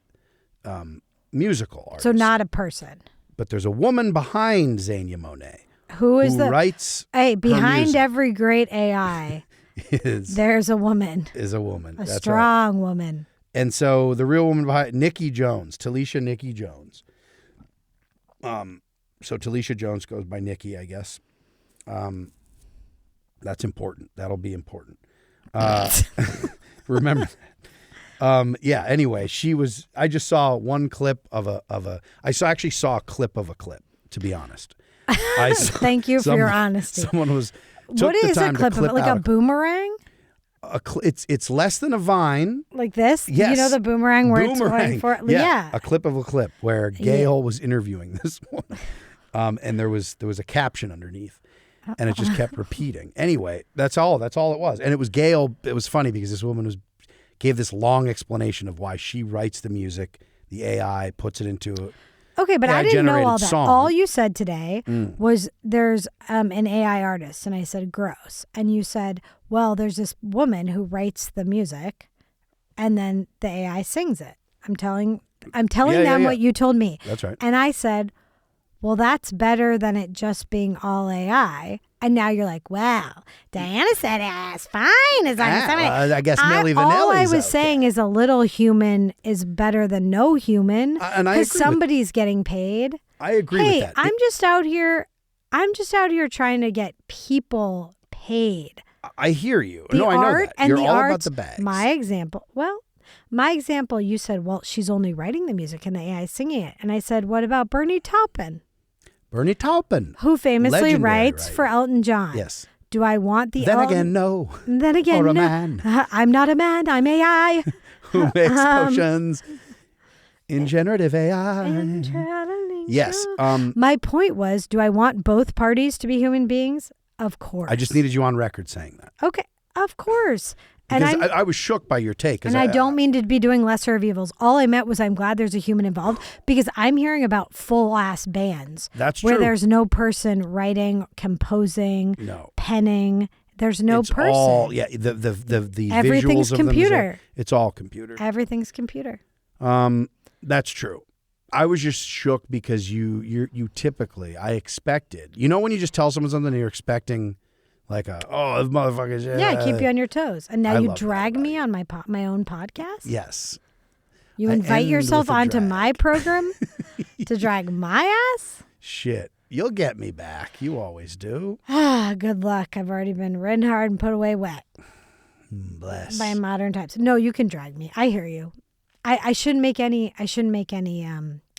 musical artist. So not a person. But there's a woman behind Zania Monet. Who writes behind every great AI there's a woman. Is a woman. That's strong woman. And so the real woman behind Talisha Nikki Jones. So Talisha Jones goes by Nikki, I guess. That's important. That'll be important. Remember that. Anyway, I just saw one clip actually saw a clip of a clip, to be honest. Thank you for your honesty. Someone what is a clip of it? Like a boomerang? It's less than a vine. Like this? Yes. You know the boomerang where it's going for it? Yeah. A clip of a clip where Gail was interviewing this woman. And there was a caption underneath. And it just kept repeating. Anyway, that's all it was. And it was Gail. It was funny because this woman gave this long explanation of why she writes the music. The AI puts it into Okay, but I didn't know all that. Song. All you said today was there's an AI artist. And I said, gross. And you said, well, there's this woman who writes the music and then the AI sings it. I'm telling them what you told me. That's right. And I said, well, that's better than it just being all AI. And now you're like, well, Diana said it's fine. As long as I guess Milli Vanilli's all I was saying is a little human is better than no human. Because somebody's getting paid. I agree with that. I'm just out here trying to get people paid. I hear you. I know that. And you're the all arts, about the bags. My example, you said, well, she's only writing the music and the AI singing it. And I said, what about Bernie Taupin? Bernie Taupin. Who famously Legendary writes for Elton John. Yes. Do I want the Then again, no. Then again, or a no. man. I'm not a man. I'm AI. Who makes potions in generative AI. Yes. My point was, do I want both parties to be human beings? Of course. I just needed you on record saying that. Okay. Of course. Because I was shook by your take. And I don't mean to be doing lesser of evils. All I meant was I'm glad there's a human involved because I'm hearing about full-ass bands. That's where true. there's no person writing, composing, penning. There's no person. All, the Everything's visuals computer. Of them, it's all computer. Everything's computer. That's true. I was just shook because you typically, I expected. You know when you just tell someone something and you're expecting like this motherfucker's... Yeah, keep you on your toes. And now I you love drag that, me on my own podcast? Yes. You I invite end yourself with a onto drag. my program to drag my ass? Shit. You'll get me back. You always do. Ah, good luck. I've already been ridden hard and put away wet. Bless. By modern times. No, you can drag me. I hear you. I shouldn't make any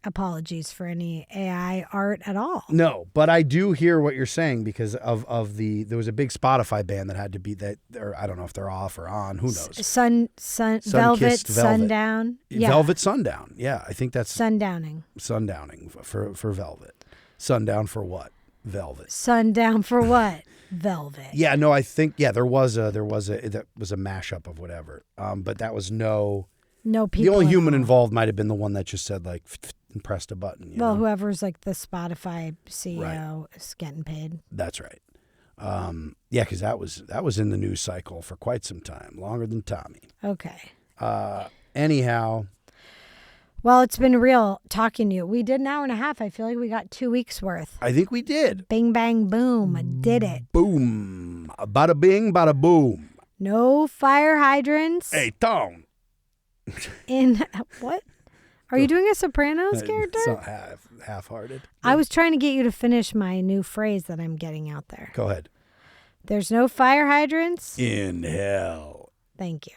apologies for any AI art at all. No, but I do hear what you're saying because of there was a big Spotify band that had to be that, or I don't know if they're off or on. Who knows? Velvet Sundown. Yeah. Velvet Sundown. Yeah, I think that's Sundowning. Sundowning for Velvet. Sundown for what? Velvet. Sundown for what? Velvet. Yeah, no, I think there was a mashup of whatever. But that was no people. The only human involved might have been the one that just said like and pressed a button. You know? Whoever's like the Spotify CEO is getting paid. That's right. Yeah, because that was in the news cycle for quite some time, longer than Tommy. Okay. Anyhow. Well, it's been real talking to you. We did an hour and a half. I feel like we got 2 weeks worth. I think we did. Bing, bang, boom. I did it. Boom. Bada bing, bada boom. No fire hydrants. Hey, Tom. In what? Are you doing a Sopranos character? It's not half-hearted. I was trying to get you to finish my new phrase that I'm getting out there. Go ahead. There's no fire hydrants. In hell. Thank you.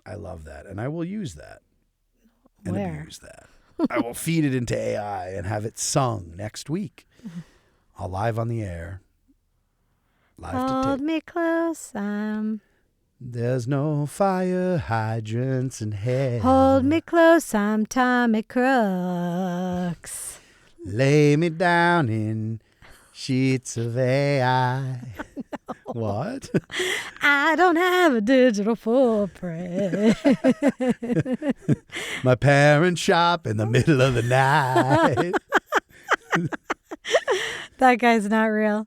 I love that. And I will use that. And Where? abuse that. I will feed it into AI and have it sung next week. I'll live on the air. Hold me close. There's no fire hydrants in hell. Hold me close. I'm Tommy Crooks. Lay me down in sheets of AI. No. What? I don't have a digital footprint. My parents shop in the middle of the night. That guy's not real.